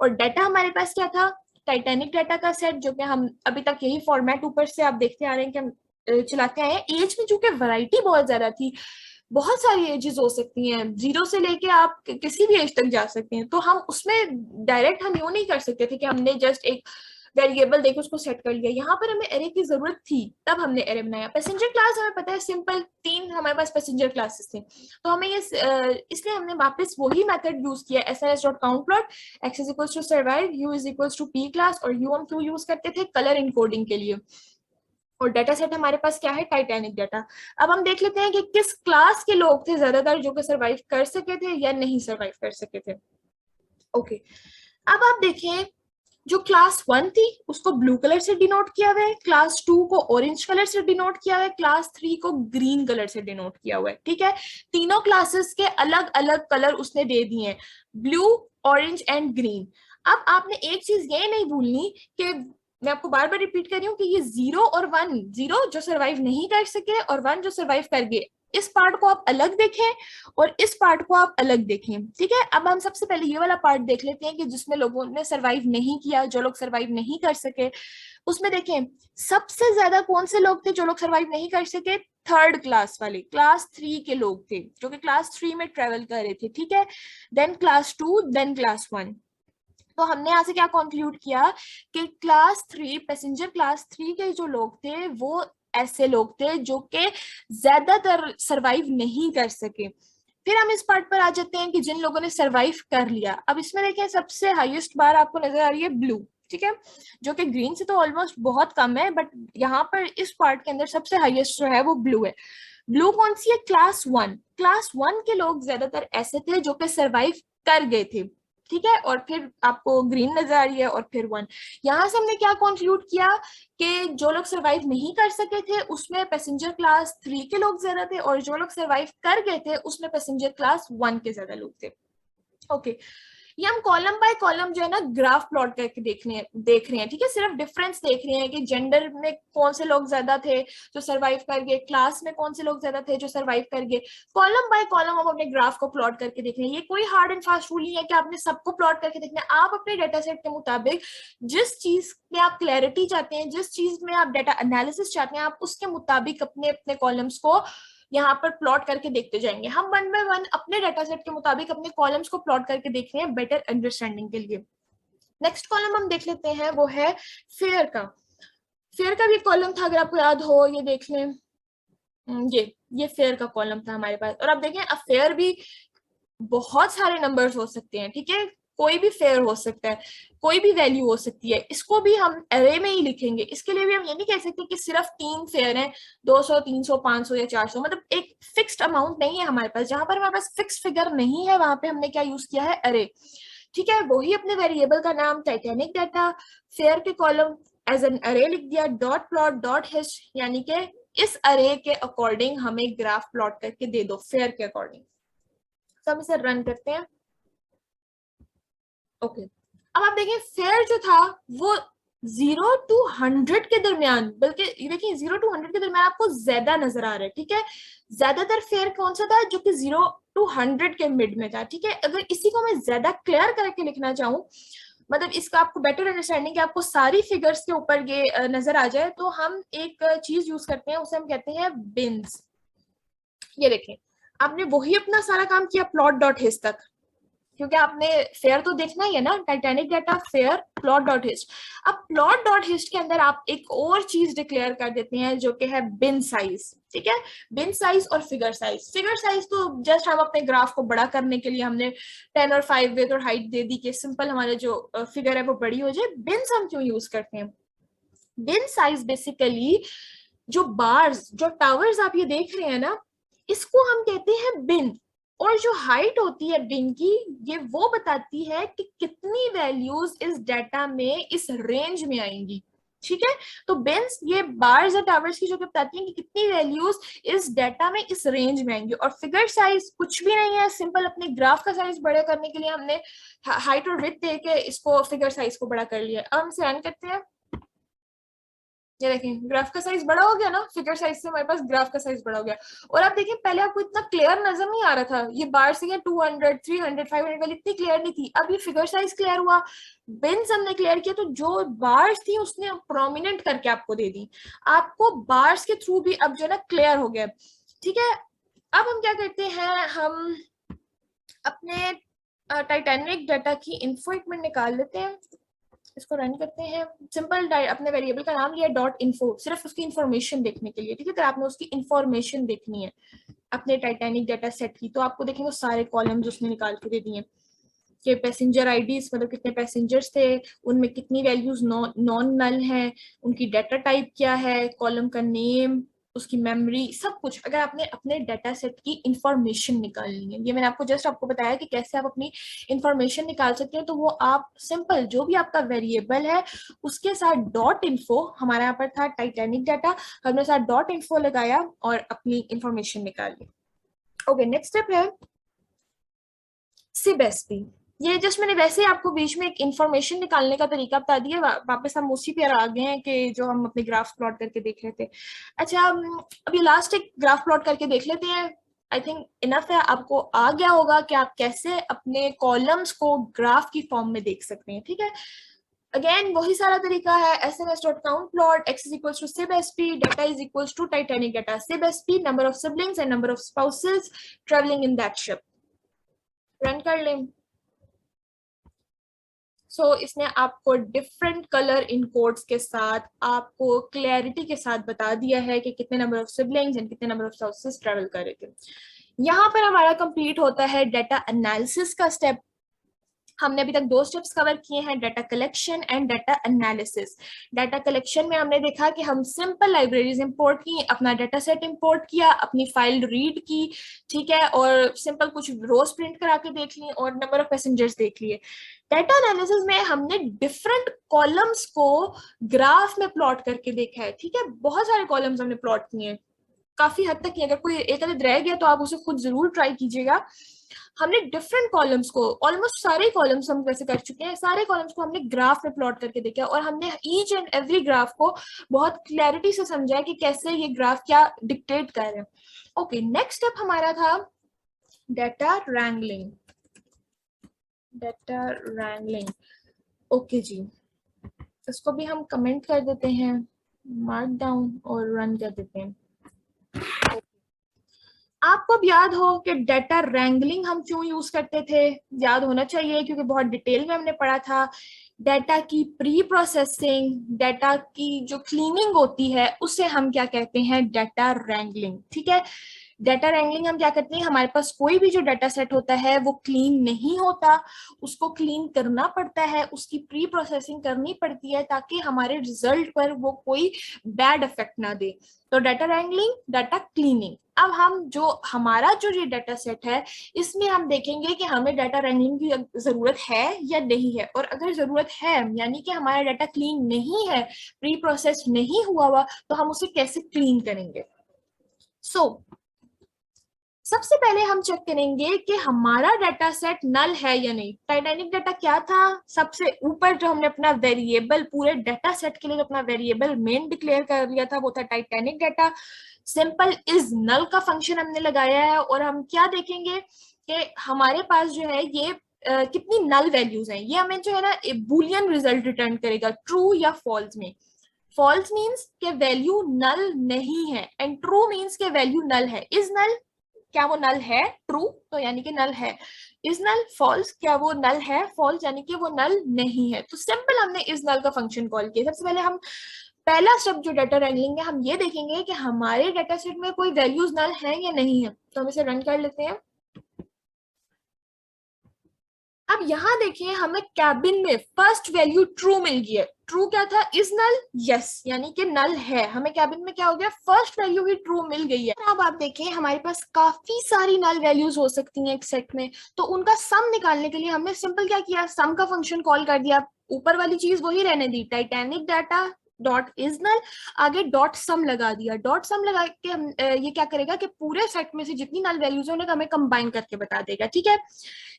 और डाटा हमारे पास क्या था, टाइटैनिक डाटा का सेट, जो कि हम अभी तक यही फॉर्मेट ऊपर से आप देखते आ रहे हैं कि हम चलाते आए हैं। एज में चूंकि वैरायटी बहुत ज्यादा थी, बहुत सारी एजेस हो सकती हैं, 0 से लेके आप किसी भी एज तक जा सकते हैं, तो हम उसमें डायरेक्ट हम यूं नहीं कर सकते थे कि हमने जस्ट एक वेरिएबल देके उसको सेट कर लिया। यहाँ पर हमें एरे की जरूरत थी, तब हमने एरे बनाया। पैसेंजर क्लास हमें पता है सिंपल 3 हमारे पास पैसेंजर क्लासेस थे, तो हमें ये इसलिए हमने वापस वही मेथड यूज किया, SRS dot count plot, X is equal to survive, hue is equal to P class, और यू हम क्यों यूज करते थे, कलर इनकोडिंग के लिए। और डाटा सेट हमारे पास क्या है, टाइटैनिक डाटा। अब हम देख लेते हैं कि किस क्लास के लोग थे ज्यादातर जो कि सरवाइव कर सके थे या नहीं सरवाइव कर सके थे। ओके, अब आप देखें जो क्लास 1 थी उसको ब्लू कलर से डिनोट किया हुआ है, क्लास 2 को ऑरेंज कलर से डिनोट किया हुआ है, क्लास 3 को ग्रीन कलर से डिनोट किया हुआ है। ठीक है, तीनों क्लासेस के अलग अलग कलर उसने दे दिए हैं, ब्लू, ऑरेंज एंड ग्रीन। अब आपने एक चीज ये नहीं भूलनी कि मैं आपको बार बार रिपीट कर रही हूँ कि ये 0 और 1, 0 जो सरवाइव नहीं कर सके और 1 जो सरवाइव कर गए, इस पार्ट को आप अलग देखें और इस पार्ट को आप अलग देखें। ठीक है, अब हम सबसे पहले ये वाला पार्ट देख लेते हैं कि जिसमें लोगों ने सरवाइव नहीं किया, जो लोग सरवाइव नहीं कर सके। उसमें देखें सबसे ज्यादा कौन से लोग थे जो लोग सरवाइव नहीं कर सके, थर्ड क्लास वाले, क्लास 3 के लोग थे जो कि क्लास 3 में ट्रेवल कर रहे थे। ठीक है, देन क्लास 2, देन क्लास 1। तो हमने यहाँ से क्या कंक्लूड किया कि क्लास 3, पैसेंजर क्लास 3 के जो लोग थे वो ऐसे लोग थे जो कि ज्यादातर सरवाइव नहीं कर सके। फिर हम इस पार्ट पर आ जाते हैं कि जिन लोगों ने सरवाइव कर लिया। अब इसमें देखें सबसे हाईएस्ट बार आपको नजर आ रही है ब्लू, ठीक है, जो कि ग्रीन से तो ऑलमोस्ट बहुत कम है, बट यहाँ पर इस पार्ट के अंदर सबसे हाईएस्ट जो है वो ब्लू है। ब्लू कौन सी है, क्लास 1। क्लास 1 के लोग ज्यादातर ऐसे थे जो कि सरवाइव कर गए थे। ठीक है, और फिर आपको ग्रीन नजर आ रही है और फिर 1। यहां से हमने क्या कंक्लूड किया कि जो लोग सरवाइव नहीं कर सके थे उसमें पैसेंजर क्लास 3 के लोग ज्यादा थे, और जो लोग सरवाइव कर गए थे उसमें पैसेंजर क्लास 1 के ज्यादा लोग थे। ओके, ये हम कॉलम बाय कॉलम जो है ना ग्राफ प्लॉट करके देख रहे हैं, ठीक है, सिर्फ डिफरेंस देख रहे हैं कि जेंडर में कौन से लोग ज्यादा थे जो सरवाइव कर गए, क्लास में कौन से लोग ज्यादा थे जो सरवाइव कर गए। कॉलम बाय कॉलम हम अपने ग्राफ को प्लॉट करके देख रहे हैं। ये कोई हार्ड एंड फास्ट रूल नहीं है कि आपने सबको प्लॉट करके देखना है। आप अपने डेटा सेट के मुताबिक जिस चीज में आप क्लैरिटी चाहते हैं, जिस चीज में आप डेटा एनालिसिस चाहते हैं, आप उसके मुताबिक अपने अपने कॉलम्स को यहाँ पर प्लॉट करके देखते जाएंगे। हम वन बाय वन अपने डाटा सेट के मुताबिक अपने कॉलम्स को प्लॉट करके देख रहे हैं बेटर अंडरस्टैंडिंग के लिए। नेक्स्ट कॉलम हम देख लेते हैं, वो है फेयर का। फेयर का भी कॉलम था, अगर आपको याद हो, ये देख लें, ये फेयर का कॉलम था हमारे पास। और आप देखें अफेयर भी बहुत सारे नंबर्स हो सकते हैं, ठीक है, कोई भी फेयर हो सकता है, कोई भी वैल्यू हो सकती है, इसको भी हम अरे में ही लिखेंगे। इसके लिए भी हम ये नहीं कह सकते कि सिर्फ 3 फेयर हैं, 200, 300, 500 या 400, मतलब एक फिक्स्ड अमाउंट नहीं है हमारे पास। जहां पर हमारे पास फिक्स फिगर नहीं है वहां पे हमने क्या यूज किया है, अरे, ठीक है। वही अपने वेरिएबल का नाम टाइटैनिक डाटा, फेयर के कॉलम एज एन अरे लिख दिया, डॉट प्लॉट डॉट हिस्ट, यानी कि इस अरे के अकॉर्डिंग हमें ग्राफ प्लॉट करके दे दो, फेयर के अकॉर्डिंग। तो हम इसे रन करते हैं। ओके, अब आप देखिए फेयर जो था वो 0 to 100 के दरमियान, बल्कि देखिए 0 to 100 के दरमियान आपको ज्यादा नजर आ रहा है, ठीक है। ज्यादातर फेयर कौन सा था, जो कि 0 to 100 के मिड में था, ठीक है। अगर इसी को मैं ज्यादा क्लियर करके लिखना चाहूँ, मतलब इसका आपको बेटर अंडरस्टैंडिंग, आपको सारी फिगर्स के ऊपर ये नजर आ जाए, तो हम एक चीज यूज करते हैं, उसे हम कहते हैं बिन्स। ये देखें, आपने वही अपना सारा काम किया प्लॉट डॉट हिस्ट तक, क्योंकि आपने फेयर तो देखना ही है ना, Titanic data fare plot dot hist. अब प्लॉट डॉट हिस्ट के अंदर आप एक और चीज डिक्लेयर कर देते हैं जो कि है बिन साइज, ठीक है। बिन साइज और फिगर साइज। फिगर साइज तो जस्ट हम अपने ग्राफ को बड़ा करने के लिए हमने 10 और 5 विड्थ और हाइट दे दी कि सिंपल हमारे जो फिगर है वो बड़ी हो जाए। बिन्स हम क्यों यूज करते हैं, बिन साइज बेसिकली जो बार्स, जो टावर्स आप ये देख रहे हैं ना, इसको हम कहते हैं बिन। और जो हाइट होती है बिन की, ये वो बताती है कि कितनी वैल्यूज इस डाटा में इस रेंज में आएंगी, ठीक है। तो बिन्स ये बार्स या टावर्स की जो बताती हैं कि कितनी वैल्यूज इस डाटा में इस रेंज में आएंगी। और फिगर साइज कुछ भी नहीं है, सिंपल अपने ग्राफ का साइज बड़ा करने के लिए हमने हाइट और विड्थ देके इसको फिगर साइज को बड़ा कर लिया। अब हम इसे रन करते हैं। ये देखें ग्राफ का साइज बड़ा हो गया ना, फिगर साइज से हमारे पास ग्राफ का साइज बड़ा हो गया। और आप देखें पहले आपको इतना क्लियर नजर नहीं आ रहा था, ये बार से 200, 300, 500 वाली इतनी क्लियर नहीं थी, अब ये फिगर साइज क्लियर हुआ। बिन्स हमने क्लियर किया तो जो बार्स थी उसने प्रोमिनेंट करके आपको दे दी, आपको बार्स के थ्रू भी अब जो है ना क्लियर हो गया, ठीक है। अब हम क्या करते हैं, हम अपने टाइटैनिक डाटा की इन्फो एक मिनट निकाल लेते हैं, इसको रन करते हैं। सिंपल अपने वेरिएबल का नाम लिया डॉट इन्फो, सिर्फ उसकी इंफॉर्मेशन देखने के लिए, ठीक है। अगर आपने उसकी इंफॉर्मेशन देखनी है अपने टाइटैनिक डाटा सेट की, तो आपको देखेंगे सारे कॉलम्स उसने निकाल के दे दिए कि पैसेंजर आईडीज, मतलब कितने पैसेंजर्स थे, उनमें कितनी वैल्यूज नॉन नल है, उनकी डाटा टाइप क्या है, कॉलम का नेम, उसकी मेमोरी, सब कुछ। अगर आपने अपने डाटा सेट की इंफॉर्मेशन निकालनी है, ये मैंने आपको जस्ट आपको बताया कि कैसे आप अपनी इंफॉर्मेशन निकाल सकते हैं, तो वो आप सिंपल जो भी आपका वेरिएबल है उसके साथ डॉट इन्फो, हमारे यहाँ पर था टाइटैनिक डाटा, हमने साथ डॉट इन्फो लगाया और अपनी इंफॉर्मेशन निकाली। ओके, नेक्स्ट स्टेप है सिबएसपी। ये जस्ट मैंने वैसे ही आपको बीच में एक इंफॉर्मेशन निकालने का तरीका बता दिया, वापस हम उसी पे आ गए हैं कि जो हम अपने ग्राफ प्लॉट करके देख रहे थे। अच्छा, अभी लास्ट एक ग्राफ प्लॉट करके देख लेते हैं। आई थिंक इनफ है, आपको आ गया होगा कि आप कैसे अपने कॉलम्स को ग्राफ की फॉर्म में देख सकते हैं, ठीक है। अगेन वही सारा तरीका है, sms.count plot, x is equals to sibsp, data is equals to Titanic data, sibsp number of siblings and number of spouses traveling in that ship। Run कर लें। इसने आपको डिफरेंट कलर इन कोड्स के साथ आपको क्लैरिटी के साथ बता दिया है कि कितने नंबर ऑफ सिबलिंग्स एंड कितने नंबर ऑफ स्पाउसेस ट्रेवल कर रहे थे। यहाँ पर हमारा कंप्लीट होता है डाटा एनालिसिस का स्टेप। हमने अभी तक 2 स्टेप्स कवर किए हैं, data collection and data analysis. Data collection में हमने देखा कि हम सिंपल लाइब्रेरीज इंपोर्ट की, अपना डाटा सेट इंपोर्ट किया, अपनी फाइल रीड की, ठीक है, और सिंपल कुछ रोज प्रिंट करा के देख ली और नंबर ऑफ पैसेंजर्स देख लिए। डाटा एनालिसिस में हमने डिफरेंट कॉलम्स को ग्राफ में प्लॉट करके देखा है, ठीक है। बहुत सारे कॉलम्स हमने प्लॉट किए हैं, काफी हद तक। अगर कोई एक आध रह गया तो आप उसे खुद जरूर ट्राई कीजिएगा। हमने डिफरेंट कॉलम्स को, ऑलमोस्ट सारे कॉलम्स हम वैसे कर चुके हैं, सारे कॉलम्स को हमने ग्राफ में प्लॉट करके देखा और हमने ईच एंड एवरी ग्राफ को बहुत क्लैरिटी से समझा कि कैसे ये ग्राफ क्या डिक्टेट कर रहे हैं। ओके, नेक्स्ट स्टेप हमारा था data wrangling. Data wrangling, okay जी, इसको भी हम कमेंट कर देते हैं, मार्क डाउन और रन कर देते हैं। आपको अब याद हो कि डेटा रैंगलिंग हम क्यों यूज करते थे, याद होना चाहिए क्योंकि बहुत डिटेल में हमने पढ़ा था। डेटा की प्री प्रोसेसिंग, डेटा की जो क्लीनिंग होती है उसे हम क्या कहते हैं, डेटा रैंगलिंग। ठीक है, डेटा रैंगलिंग हम क्या करते हैं, हमारे पास कोई भी जो डाटा सेट होता है वो क्लीन नहीं होता, उसको क्लीन करना पड़ता है, उसकी प्री प्रोसेसिंग करनी पड़ती है ताकि हमारे रिजल्ट पर वो कोई बैड इफेक्ट ना दे। तो डाटा रैंगलिंग, डाटा क्लीनिंग। अब हम जो हमारा जो ये डाटा सेट है इसमें हम देखेंगे कि हमें डाटा रैंगलिंग की जरूरत है या नहीं है, और अगर जरूरत है यानी कि हमारा डाटा क्लीन नहीं है, प्री प्रोसेस नहीं हुआ तो हम उसे कैसे क्लीन करेंगे। सो सबसे पहले हम चेक करेंगे कि हमारा डाटा सेट नल है या नहीं। टाइटैनिक डाटा क्या था, सबसे ऊपर जो हमने अपना वेरिएबल पूरे डाटा सेट के लिए जो अपना वेरिएबल मेन डिक्लेयर कर लिया था वो था Titanic data. Simple is null का फंक्शन हमने लगाया है और हम क्या देखेंगे कि हमारे पास जो है ये कितनी नल वैल्यूज हैं। ये हमें जो है ना बूलियन रिजल्ट रिटर्न करेगा, ट्रू या फॉल्स में। फॉल्स मीन्स के वैल्यू नल नहीं है एंड ट्रू मीन्स के वैल्यू नल है। इज नल, क्या वो नल है, ट्रू तो यानी कि नल है। इज नल, फॉल्स, क्या वो नल है, फॉल्स यानी कि वो नल नहीं है। तो सिंपल हमने इज नल का फंक्शन कॉल किया। सबसे पहले हम पहला स्टेप जो डाटा रैंगलिंग है, हम ये देखेंगे कि हमारे डाटा सेट में कोई वैल्यूज नल है या नहीं है। तो हम इसे रन कर लेते हैं। अब यहाँ देखिए हमें कैबिन में फर्स्ट वैल्यू ट्रू मिल गई है। ट्रू क्या था, इज नल, यस यानी कि नल है। हमें कैबिन में क्या हो गया, फर्स्ट वैल्यू ही ट्रू मिल गई है। अब आप देखें हमारे पास काफी सारी नल वैल्यूज हो सकती हैं एक सेट में, तो उनका सम निकालने के लिए हमने सिंपल क्या किया, सम का फंक्शन कॉल कर दिया। ऊपर वाली चीज वही रहने दी, Titanic data dot is null, आगे डॉट सम लगा दिया। डॉट सम लगा के हम ये क्या करेगा कि पूरे सेट में से जितनी नल वैल्यूज है उन्हें हमें कंबाइन करके बता देगा। ठीक है,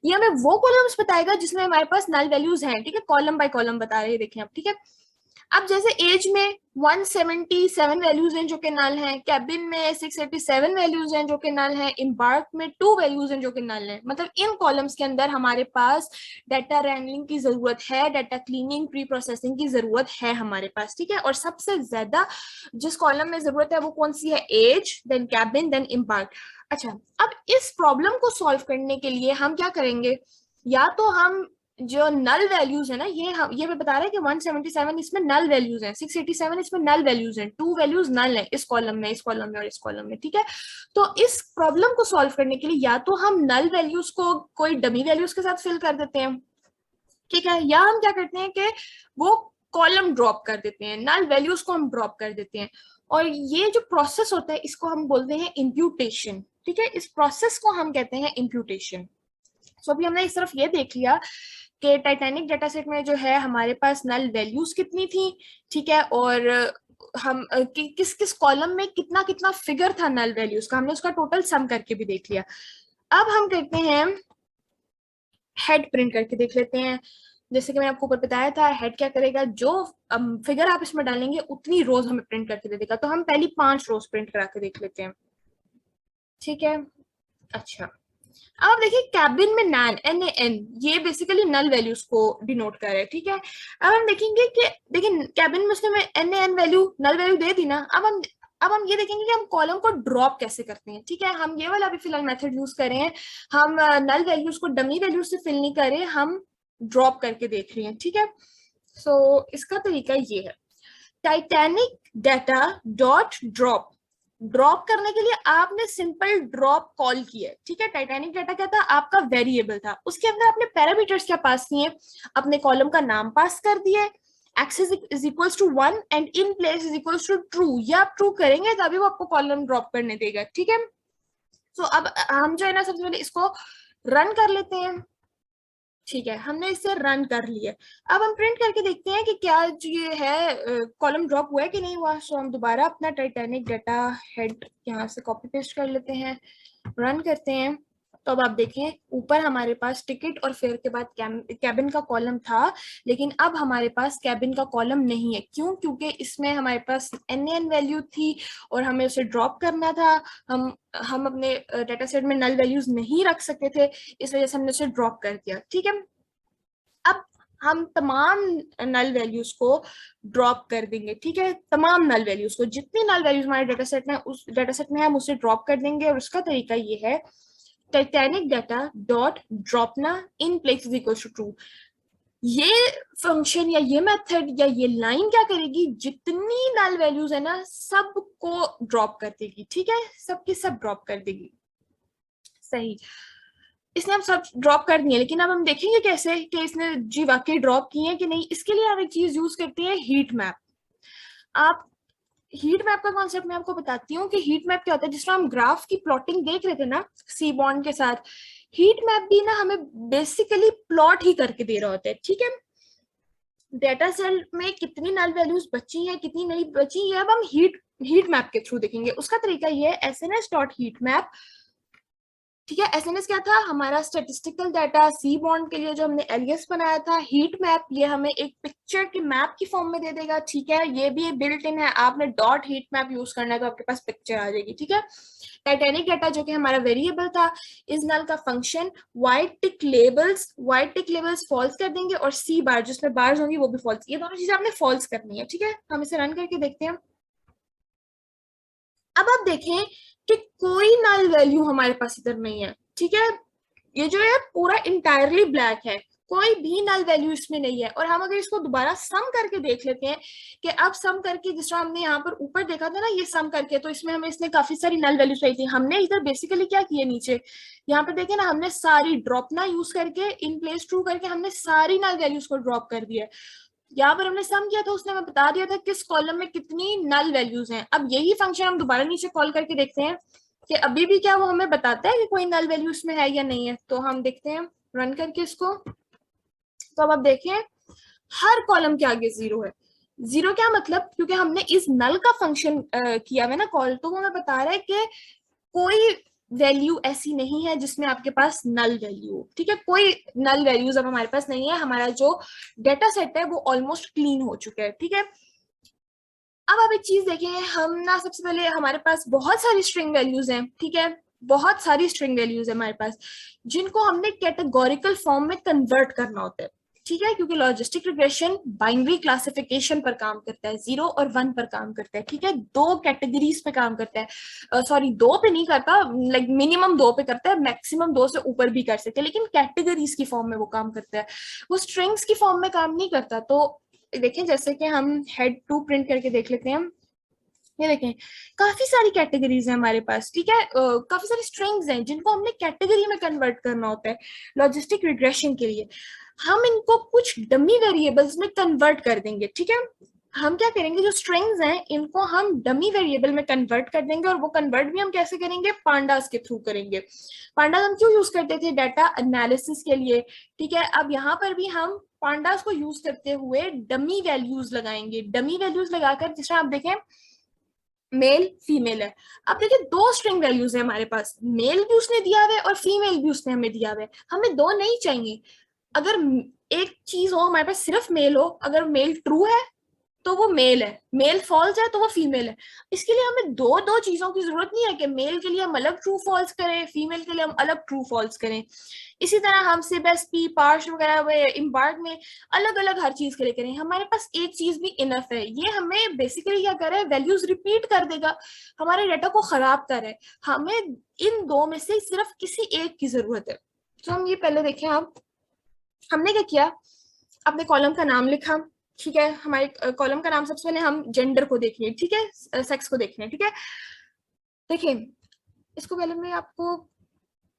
ये हमें वो कॉलम्स बताएगा जिसमें हमारे पास नल वैल्यूज हैं। ठीक है, कॉलम बाय कॉलम बता रहे हैं, देखें आप। ठीक है, अब जैसे एज में 177 वैल्यूज हैं जो कि नल हैं, कैबिन में 687 वैल्यूज हैं जो कि नल हैं, एम्बार्क में 2 वैल्यूज हैं जो कि नल हैं। मतलब इन कॉलम्स के अंदर हमारे पास डाटा रैंगलिंग की जरूरत है, डाटा क्लीनिंग, प्री प्रोसेसिंग की जरूरत है हमारे पास। ठीक है, और सबसे ज्यादा जिस कॉलम में जरूरत है वो कौन सी है, age, then cabin, then embark. अच्छा, अब इस प्रॉब्लम को सॉल्व करने के लिए हम क्या करेंगे, या तो हम जो नल वैल्यूज है ना, ये मैं बता रहा है कि 177 इसमें नल वैल्यूज हैं, 687 इसमें नल वैल्यूज हैं, 2 वैल्यूज नल हैं इस कॉलम में, इस कॉलम में और इस कॉलम में। ठीक है, तो इस प्रॉब्लम को सॉल्व करने के लिए या तो हम नल वैल्यूज को कोई डमी वैल्यूज के साथ फिल कर देते हैं, ठीक है, या हम क्या करते हैं कि वो कॉलम ड्रॉप कर देते हैं, नल वैल्यूज को हम ड्रॉप कर देते हैं। और ये जो प्रोसेस होता है इसको हम बोलते हैं इम्प्यूटेशन। ठीक है, इस प्रोसेस को हम कहते हैं इम्प्यूटेशन। सो अभी हमने इस तरफ ये देख लिया कि टाइटैनिक डाटा सेट में जो है हमारे पास नल वैल्यूज कितनी थी। ठीक है, और हम किस किस कॉलम में कितना कितना फिगर था नल वैल्यूज का, हमने उसका टोटल सम करके भी देख लिया। अब हम करते हैं हेड प्रिंट करके देख लेते हैं। जैसे कि मैंने आपको ऊपर बताया था, हेड क्या करेगा, जो फिगर आप इसमें डालेंगे उतनी रोज हमें प्रिंट करके दे देगा। तो हम पहली 5 रोज प्रिंट करा के देख लेते हैं। ठीक है, अच्छा, अब आप देखिए कैबिन में नैन, NaN, ये बेसिकली नल वैल्यूज को डिनोट कर रहा है। ठीक है, अब हम देखेंगे कि देखिए कैबिन में उसने NaN वैल्यू नल वैल्यू दे दी ना। अब हम ये देखेंगे कि हम कॉलम को ड्रॉप कैसे करते हैं। ठीक है, हम ये वाला भी फिलहाल मेथड यूज करें हैं, हम नल वैल्यूज को डमी वैल्यूज से फिल नहीं करें, हम ड्रॉप करके देख रहे हैं। ठीक है, सो इसका तरीका ये है, Titanic data dot drop. Drop करने के लिए आपने सिंपल ड्रॉप कॉल किया। ठीक है, टाइटैनिक डाटा क्या था, आपका वेरिएबल था, उसके अंदर आपने पैरामीटर्स क्या पास किए, अपने कॉलम का नाम पास कर दिए, axis is equals to 1 and in place is equals to true. ये आप ट्रू करेंगे तभी वो आपको कॉलम ड्रॉप करने देगा। ठीक है, सो अब हम जो है ना सबसे पहले इसको रन कर लेते हैं। ठीक है, हमने इसे रन कर लिया। अब हम प्रिंट करके देखते हैं कि क्या जो ये है कॉलम ड्रॉप हुआ है कि नहीं हुआ। सो हम दोबारा अपना टाइटैनिक डाटा हेड यहाँ से कॉपी पेस्ट कर लेते हैं, रन करते हैं। तो अब आप देखें ऊपर हमारे पास टिकट और फेयर के बाद कैबिन का कॉलम था, लेकिन अब हमारे पास कैबिन का कॉलम नहीं है। क्यों? क्योंकि इसमें हमारे पास NaN वैल्यू थी और हमें उसे ड्रॉप करना था। हम अपने डेटा सेट में नल वैल्यूज नहीं रख सकते थे, इस वजह से हमने उसे ड्रॉप कर दिया। ठीक है, अब हम तमाम नल वैल्यूज को ड्रॉप कर देंगे। ठीक है, तमाम नल वैल्यूज को, जितनी नल वैल्यूज हमारे डेटा सेट में, उस डेटा सेट में हम उसे ड्रॉप कर देंगे। और उसका तरीका ये है, Titanic data dot dropna in place is equal to true. ये फंक्शन या ये मेथड या ये लाइन क्या करेगी, जितनी नल वैल्यूज है ना सबको ड्रॉप कर देगी। ठीक है, सबकी सब ड्रॉप कर देगी। सही, इसने हम सब ड्रॉप कर दिए, लेकिन अब हम देखेंगे कैसे कि इसने जी वाकई ड्रॉप किए हैं कि नहीं। इसके लिए हम एक चीज यूज करते हैं, हीट मैप। आप हीट मैप का कॉन्सेप्ट मैं आपको बताती हूँ कि हीट मैप क्या होता है। जिस तरह हम ग्राफ की प्लॉटिंग देख रहे थे ना सी बॉन्ड के साथ, हीट मैप भी ना हमें बेसिकली प्लॉट ही करके दे रहा होता है। ठीक है, डेटा सेल में कितनी नल वैल्यूज बची हैं कितनी नहीं बची, ये अब हम हीट मैप के थ्रू देखेंगे। उसका तरीका ये है, SNS डॉट हीट मैप। ठीक है, एसएनएस क्या था, हमारा स्टेटिस्टिकल डाटा सी बॉन्ड के लिए जो हमने एलियस बनाया था। हीट मैप ये हमें एक पिक्चर के मैप की फॉर्म में दे देगा। ठीक है, ये भी बिल्ट इन है, आपने डॉट हीट मैप यूज करना है तो आपके पास पिक्चर आ जाएगी। ठीक है, टाइटैनिक डाटा जो कि हमारा वेरिएबल था, इस नल का फंक्शन वाइट टिक लेबल्स फॉल्स कर देंगे और सी बार जिसमें बार्स होंगी वो भी फॉल्स। ये दोनों चीजें आपने फॉल्स करनी है। ठीक है, हम इसे रन करके देखते हैं। अब आप देखें कि कोई नल वैल्यू हमारे पास इधर नहीं है। ठीक है, ये जो है पूरा इंटायरली ब्लैक है, कोई भी नल वैल्यू इसमें नहीं है। और हम अगर इसको दोबारा सम करके देख लेते हैं कि अब सम करके, जिस तरह हमने यहाँ पर ऊपर देखा था ना ये सम करके, तो इसमें हमें इसने काफी सारी नल वैल्यूज पाई थी। हमने इधर बेसिकली क्या किया, नीचे यहाँ पर देखे ना, हमने सारी ड्रॉप ना यूज करके इन प्लेस ट्रू करके हमने सारी नल वैल्यूज को ड्रॉप कर दिया। यहाँ पर हमने सम किया था, उसने हमें बता दिया था किस कॉलम में कितनी नल वैल्यूज हैं। अब यही फंक्शन हम दोबारा नीचे कॉल करके देखते हैं कि अभी भी क्या वो हमें बताता है कि कोई नल वैल्यू इसमें है या नहीं है। तो हम देखते हैं रन करके इसको। तो अब आप देखें हर कॉलम के आगे जीरो है। जीरो क्या मतलब, क्योंकि हमने इस नल का फंक्शन किया है ना कॉल, तो वो हमें बता रहा है कि कोई वैल्यू ऐसी नहीं है जिसमें आपके पास नल वैल्यू हो। ठीक है, कोई नल वैल्यूज अब हमारे पास नहीं है। हमारा जो डेटा सेट है वो ऑलमोस्ट क्लीन हो चुका है। ठीक है, अब आप एक चीज देखें, हम ना सबसे पहले हमारे पास बहुत सारी स्ट्रिंग वैल्यूज हैं। ठीक है, बहुत सारी स्ट्रिंग वैल्यूज है हमारे पास, जिनको हमने कैटेगोरिकल फॉर्म में कन्वर्ट करना होता है। ठीक है, क्योंकि लॉजिस्टिक रिग्रेशन बाइनरी क्लासिफिकेशन पर काम करता है, 0 और 1 पर काम करता है। ठीक है, दो कैटेगरीज पे काम करता है, सॉरी दो पे नहीं करता, लाइक मिनिमम दो पे करता है, मैक्सिमम दो से ऊपर भी कर सकते हैं, लेकिन कैटेगरीज की फॉर्म में वो काम करता है, वो स्ट्रिंग्स की फॉर्म में काम नहीं करता। तो देखें, जैसे कि हम हेड टू प्रिंट करके देख लेते हैं। ये देखें, काफी सारी कैटेगरीज हैं हमारे पास। ठीक है, काफी सारी स्ट्रिंग्स हैं जिनको हमने कैटेगरी में कन्वर्ट करना होता है लॉजिस्टिक रिग्रेशन के लिए। हम इनको कुछ डमी वेरिएबल्स में कन्वर्ट कर देंगे। ठीक है, हम क्या करेंगे, जो स्ट्रिंग्स हैं इनको हम डमी वेरिएबल में कन्वर्ट कर देंगे। और वो कन्वर्ट भी हम कैसे करेंगे, पांडास के थ्रू करेंगे। पांडास हम क्यों यूज करते थे, डाटा एनालिसिस के लिए। ठीक है, अब यहाँ पर भी हम पांडास को यूज करते हुए डमी वैल्यूज लगाएंगे। डमी वैल्यूज लगाकर, जिस तरह आप देखें मेल फीमेल है। अब देखिए दो स्ट्रिंग वैल्यूज है हमारे पास, मेल भी उसने दिया हुआ है और फीमेल भी उसने हमें दिया हुआ है। हमें दो नहीं चाहिए। अगर एक चीज हो हमारे पास सिर्फ मेल हो, अगर मेल ट्रू है तो वो मेल है, मेल फॉल्स है तो वो फीमेल है। इसके लिए हमें दो दो चीजों की जरूरत नहीं है कि मेल के लिए हम अलग ट्रू फॉल्स करें, फीमेल के लिए हम अलग ट्रू फॉल्स करें। इसी तरह हम सिबेस्पी पार्श वगैरह इम्बार्क में अलग अलग हर चीज के लिए करें, हमारे पास एक चीज भी इनफ है। ये हमें बेसिकली क्या करे, वैल्यूज रिपीट कर देगा, हमारे डाटा को खराब करे। हमें इन दो में से सिर्फ किसी एक की जरूरत है। तो हम ये पहले देखें। आप हमने क्या किया, अपने कॉलम का नाम लिखा। ठीक है, हमारे कॉलम का नाम सबसे पहले हम जेंडर को देखेंगे। ठीक है, सेक्स को देखना है। ठीक है, देखिए इसको पहले मैं आपको,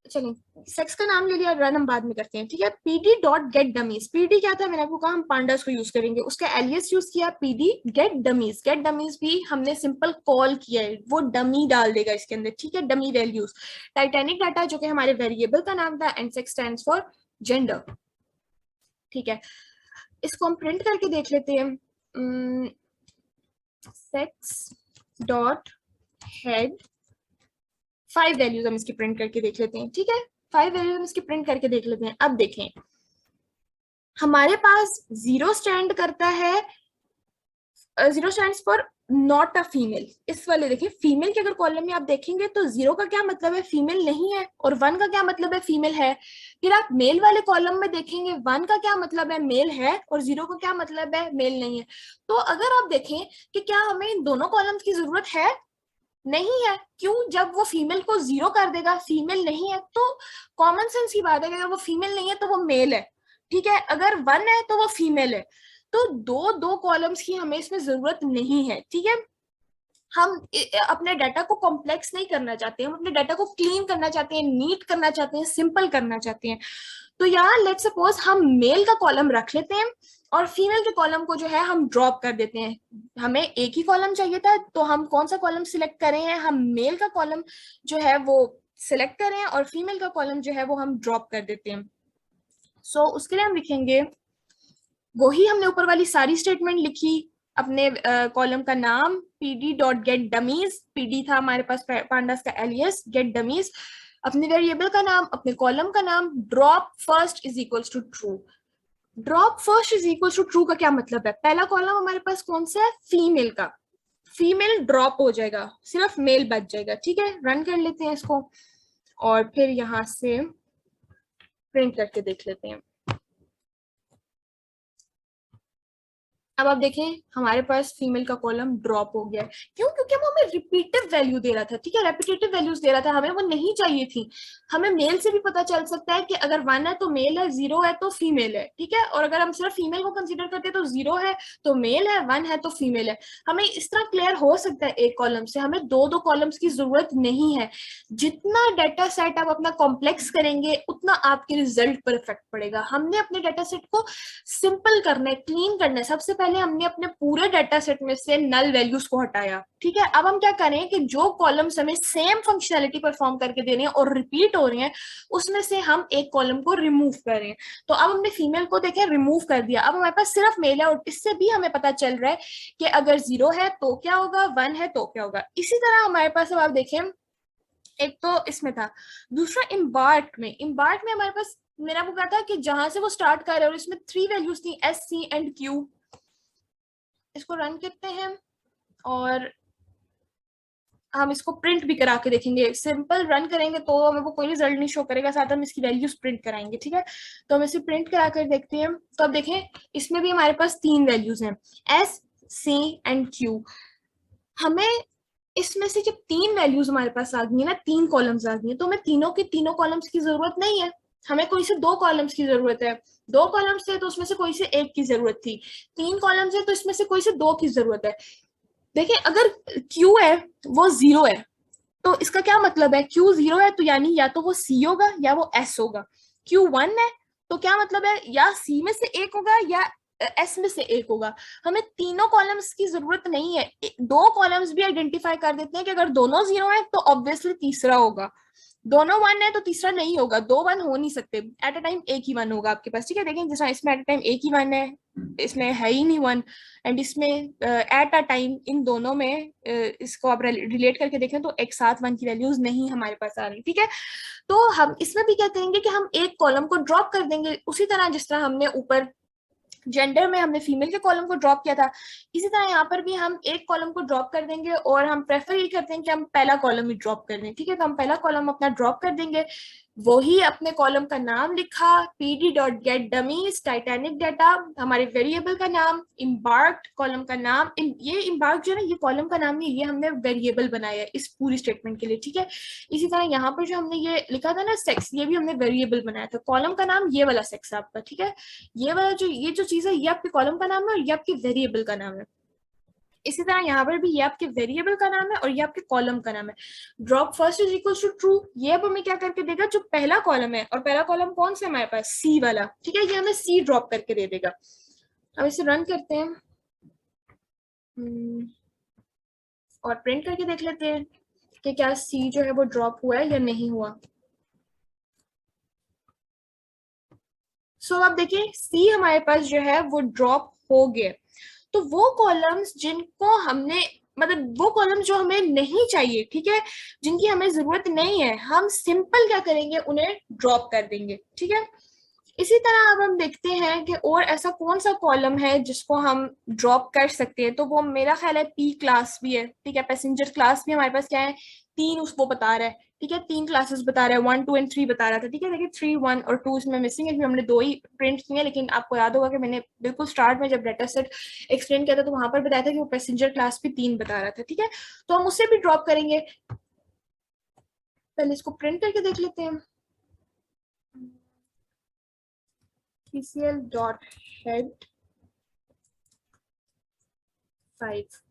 चलिए सेक्स का नाम ले लिया, रन हम बाद में करते हैं। ठीक है, PD dot get dummies. PD क्या था, मैंने आपको कहा हम पांडास को यूज करेंगे, उसका एलियस यूज किया PD get dummies. Get dummies भी हमने सिंपल कॉल किया है, वो डमी डाल देगा इसके अंदर। ठीक है, डमी वैल्यूज। टाइटैनिक डाटा जो कि हमारे वेरिएबल का नाम था, and sex stands for gender. ठीक है, इसको हम प्रिंट करके देख लेते हैं। सेक्स डॉट हेड, 5 वैल्यूज हम इसकी प्रिंट करके देख लेते हैं। ठीक है, 5 वैल्यूज हम इसकी प्रिंट करके देख लेते हैं। अब देखें, हमारे पास 0 स्टैंड करता है, 0 stands for not a female. इस वाले देखिए, फीमेल के अगर कॉलम में आप देखेंगे तो 0 का क्या मतलब है, फीमेल नहीं है, और 1 का क्या मतलब है, फीमेल है। फिर आप मेल वाले कॉलम में देखेंगे, 1 का क्या मतलब है, मेल है, और 0 का क्या मतलब है, मेल नहीं है। तो अगर आप देखें कि क्या हमें इन दोनों कॉलम्स की जरूरत है, नहीं है। क्यों? जब वो फीमेल को 0 कर देगा, फीमेल नहीं है, तो कॉमन सेंस की बात है कि अगर वो फीमेल नहीं है तो वो मेल है, ठीक है, अगर 1 है तो वो फीमेल है। तो दो दो कॉलम्स की हमें इसमें जरूरत नहीं है, ठीक है। हम अपने डाटा को कॉम्प्लेक्स नहीं करना चाहते, हम अपने डाटा को क्लीन करना चाहते हैं, नीट करना चाहते हैं, सिंपल करना चाहते हैं। तो यहाँ लेट्स सपोज हम मेल का कॉलम रख लेते हैं और फीमेल के कॉलम को जो है हम ड्रॉप कर देते हैं। हमें एक ही कॉलम चाहिए था, तो हम कौन सा कॉलम सिलेक्ट करें हैं, हम मेल का कॉलम जो है वो सिलेक्ट करें और फीमेल का कॉलम जो है वो हम ड्रॉप कर देते हैं। उसके लिए हम लिखेंगे, वही हमने ऊपर वाली सारी स्टेटमेंट लिखी, अपने कॉलम का नाम pd dot get dummies, pd था हमारे पास पांडास का एलियस, गेट डमीज, अपने वेरिएबल का नाम, अपने कॉलम का नाम, drop first is equals to true. Drop first is equals to true का क्या मतलब है, पहला कॉलम हमारे पास कौन सा है, फीमेल का, फीमेल ड्रॉप हो जाएगा, सिर्फ मेल बच जाएगा, ठीक है। रन कर लेते हैं इसको और फिर यहां से प्रिंट करके देख लेते हैं। अब आप देखें, हमारे पास फीमेल का कॉलम ड्रॉप हो गया है। क्यों? क्योंकि वो हमें रिपीटिव वैल्यू दे रहा था, ठीक है, रेपिटेटिव वैल्यूज दे रहा था, हमें वो नहीं चाहिए थी। हमें मेल से भी पता चल सकता है कि अगर 1 है तो मेल है, 0 है तो फीमेल है, ठीक है। और अगर हम सिर्फ फीमेल को कंसीडर करते हैं तो 0 है तो मेल है, 1 है तो फीमेल है। हमें इस तरह क्लियर हो सकता है एक कॉलम से, हमें दो दो कॉलम्स की जरूरत नहीं है। जितना डाटा सेट आप अपना कॉम्प्लेक्स करेंगे उतना आपके रिजल्ट पर इफेक्ट पड़ेगा। हमने अपने डाटा सेट को सिंपल करना है, क्लीन करना है। सबसे पहले हमने अपने पूरे डाटा सेट में से नल वैल्यूज को हटाया, ठीक है। अब हम क्या करें कि जो कॉलम्स हमें सेम फंक्शनैलिटी परफॉर्म करके दे रहे हैं और रिपीट हो रहे हैं, उसमें से हम एक कॉलम को रिमूव करें। तो अब हमने फीमेल को देखें रिमूव कर दिया, अब हमारे पास सिर्फ मेल है, और इससे भी हमें पता चल रहा है कि अगर 0 है तो क्या होगा, 1 है तो क्या होगा। इसी तरह हमारे पास, अब आप देखें, एक तो इसमें था, दूसरा इम्बार्ट में हमारे पास मेरा वो क्या था कि जहां से वो स्टार्ट कर रहे हैं और इसमें 3 वैल्यूज थी, एस सी एंड क्यू। इसको रन करते हैं और हम इसको प्रिंट भी करा के देखेंगे। सिंपल रन करेंगे तो हमें वो कोई रिजल्ट नहीं शो करेगा, साथ हम इसकी वैल्यूज प्रिंट कराएंगे, ठीक है। तो हम इसे प्रिंट करा कर देखते हैं। तो अब देखें, इसमें भी हमारे पास 3 वैल्यूज हैं, एस सी एंड क्यू। हमें इसमें से जब 3 वैल्यूज हमारे पास आ गई है ना, 3 कॉलम्स आ गई है, तो हमें तीनों के तीनों कॉलम्स की जरूरत नहीं है, हमें कोई से 2 कॉलम्स की जरूरत है। 2 कॉलम्स थे तो उसमें से कोई से एक की जरूरत थी, 3 कॉलम्स है तो इसमें से कोई से 2 की जरूरत है। देखिए, अगर Q है वो 0 है, तो इसका क्या मतलब है, Q 0 है तो यानी या तो वो C होगा या वो S होगा। Q 1 है तो क्या मतलब है, या C में से एक होगा या S में से एक होगा। हमें तीनों कॉलम्स की जरूरत नहीं है, 2 कॉलम्स भी आइडेंटिफाई कर देते हैं कि अगर दोनों 0 है तो ऑब्वियसली तीसरा होगा, दोनों 1 है तो तीसरा नहीं होगा, 2 1 हो नहीं सकते, एट अ टाइम एक ही 1 होगा आपके पास, ठीक है। देखें, जैसा इसमें एट अ टाइम एक ही 1 है, इसमें है ही नहीं 1, एंड इसमें एट अ टाइम इन दोनों में इसको आप रिलेट करके देखें तो एक साथ 1 की वैल्यूज नहीं हमारे पास आ रही, ठीक है। तो हम इसमें भी क्या करेंगे कि हम एक कॉलम को ड्रॉप कर देंगे, उसी तरह जिस तरह हमने ऊपर जेंडर में हमने फीमेल के कॉलम को ड्रॉप किया था, इसी तरह यहाँ पर भी हम एक कॉलम को ड्रॉप कर देंगे, और हम प्रेफर ये करते हैं कि हम पहला कॉलम ही ड्रॉप कर दें, ठीक है। तो हम पहला कॉलम अपना ड्रॉप कर देंगे, वही अपने कॉलम का नाम लिखा, pd dot get dummies Titanic data, हमारे वेरिएबल का नाम, इम्बार्क्ड कॉलम का नाम, ये इम्बार्क जो है ना, ये कॉलम का नाम नहीं, ये हमने वेरिएबल बनाया है इस पूरी स्टेटमेंट के लिए, ठीक है। इसी तरह यहाँ पर जो हमने ये लिखा था ना सेक्स, ये भी हमने वेरिएबल बनाया था, कॉलम का नाम ये वाला सेक्स आपका, ठीक है। ये वाला जो चीज है ये आपके कॉलम का नाम है और ये आपके वेरिएबल का नाम है। इसी तरह यहाँ पर भी ये आपके वेरिएबल का नाम है और ये आपके कॉलम का नाम है। Drop first is equal to true, ये अब हमें क्या करके देगा, जो पहला कॉलम है, और पहला कॉलम कौन सा हमारे पास, सी वाला, ठीक है, ये हमें सी ड्रॉप करके दे देगा। अब इसे रन करते हैं और प्रिंट करके देख लेते हैं कि क्या सी जो है वो ड्रॉप हुआ है या नहीं हुआ। अब देखिए, सी हमारे पास जो है वो ड्रॉप हो गया। तो वो कॉलम्स जिनको हमने मतलब वो कॉलम जो हमें नहीं चाहिए, ठीक है, जिनकी हमें जरूरत नहीं है, हम सिंपल क्या करेंगे, उन्हें ड्रॉप कर देंगे, ठीक है। इसी तरह अब हम देखते हैं कि और ऐसा कौन सा कॉलम है जिसको हम ड्रॉप कर सकते हैं। तो वो मेरा ख्याल है पी क्लास भी है, ठीक है, पैसेंजर क्लास भी हमारे पास क्या है, तीन उसको बता रहा है, ठीक है, तीन क्लासेस बता रहा है, 1 2 एंड 3 बता रहा था, ठीक है। देखिए 3 1 और 2 इसमें मिसिंग है क्योंकि हमने दो ही प्रिंट किए हैं, लेकिन आपको याद होगा कि मैंने बिल्कुल स्टार्ट में जब डाटा सेट एक्सप्लेन किया था तो वहां पर बताया था कि वो पैसेंजर क्लास भी तीन बता रहा था, ठीक है। तो हम उससे भी ड्रॉप करेंगे। पहले इसको प्रिंट करके देख लेते हैं। TCL dot head 5,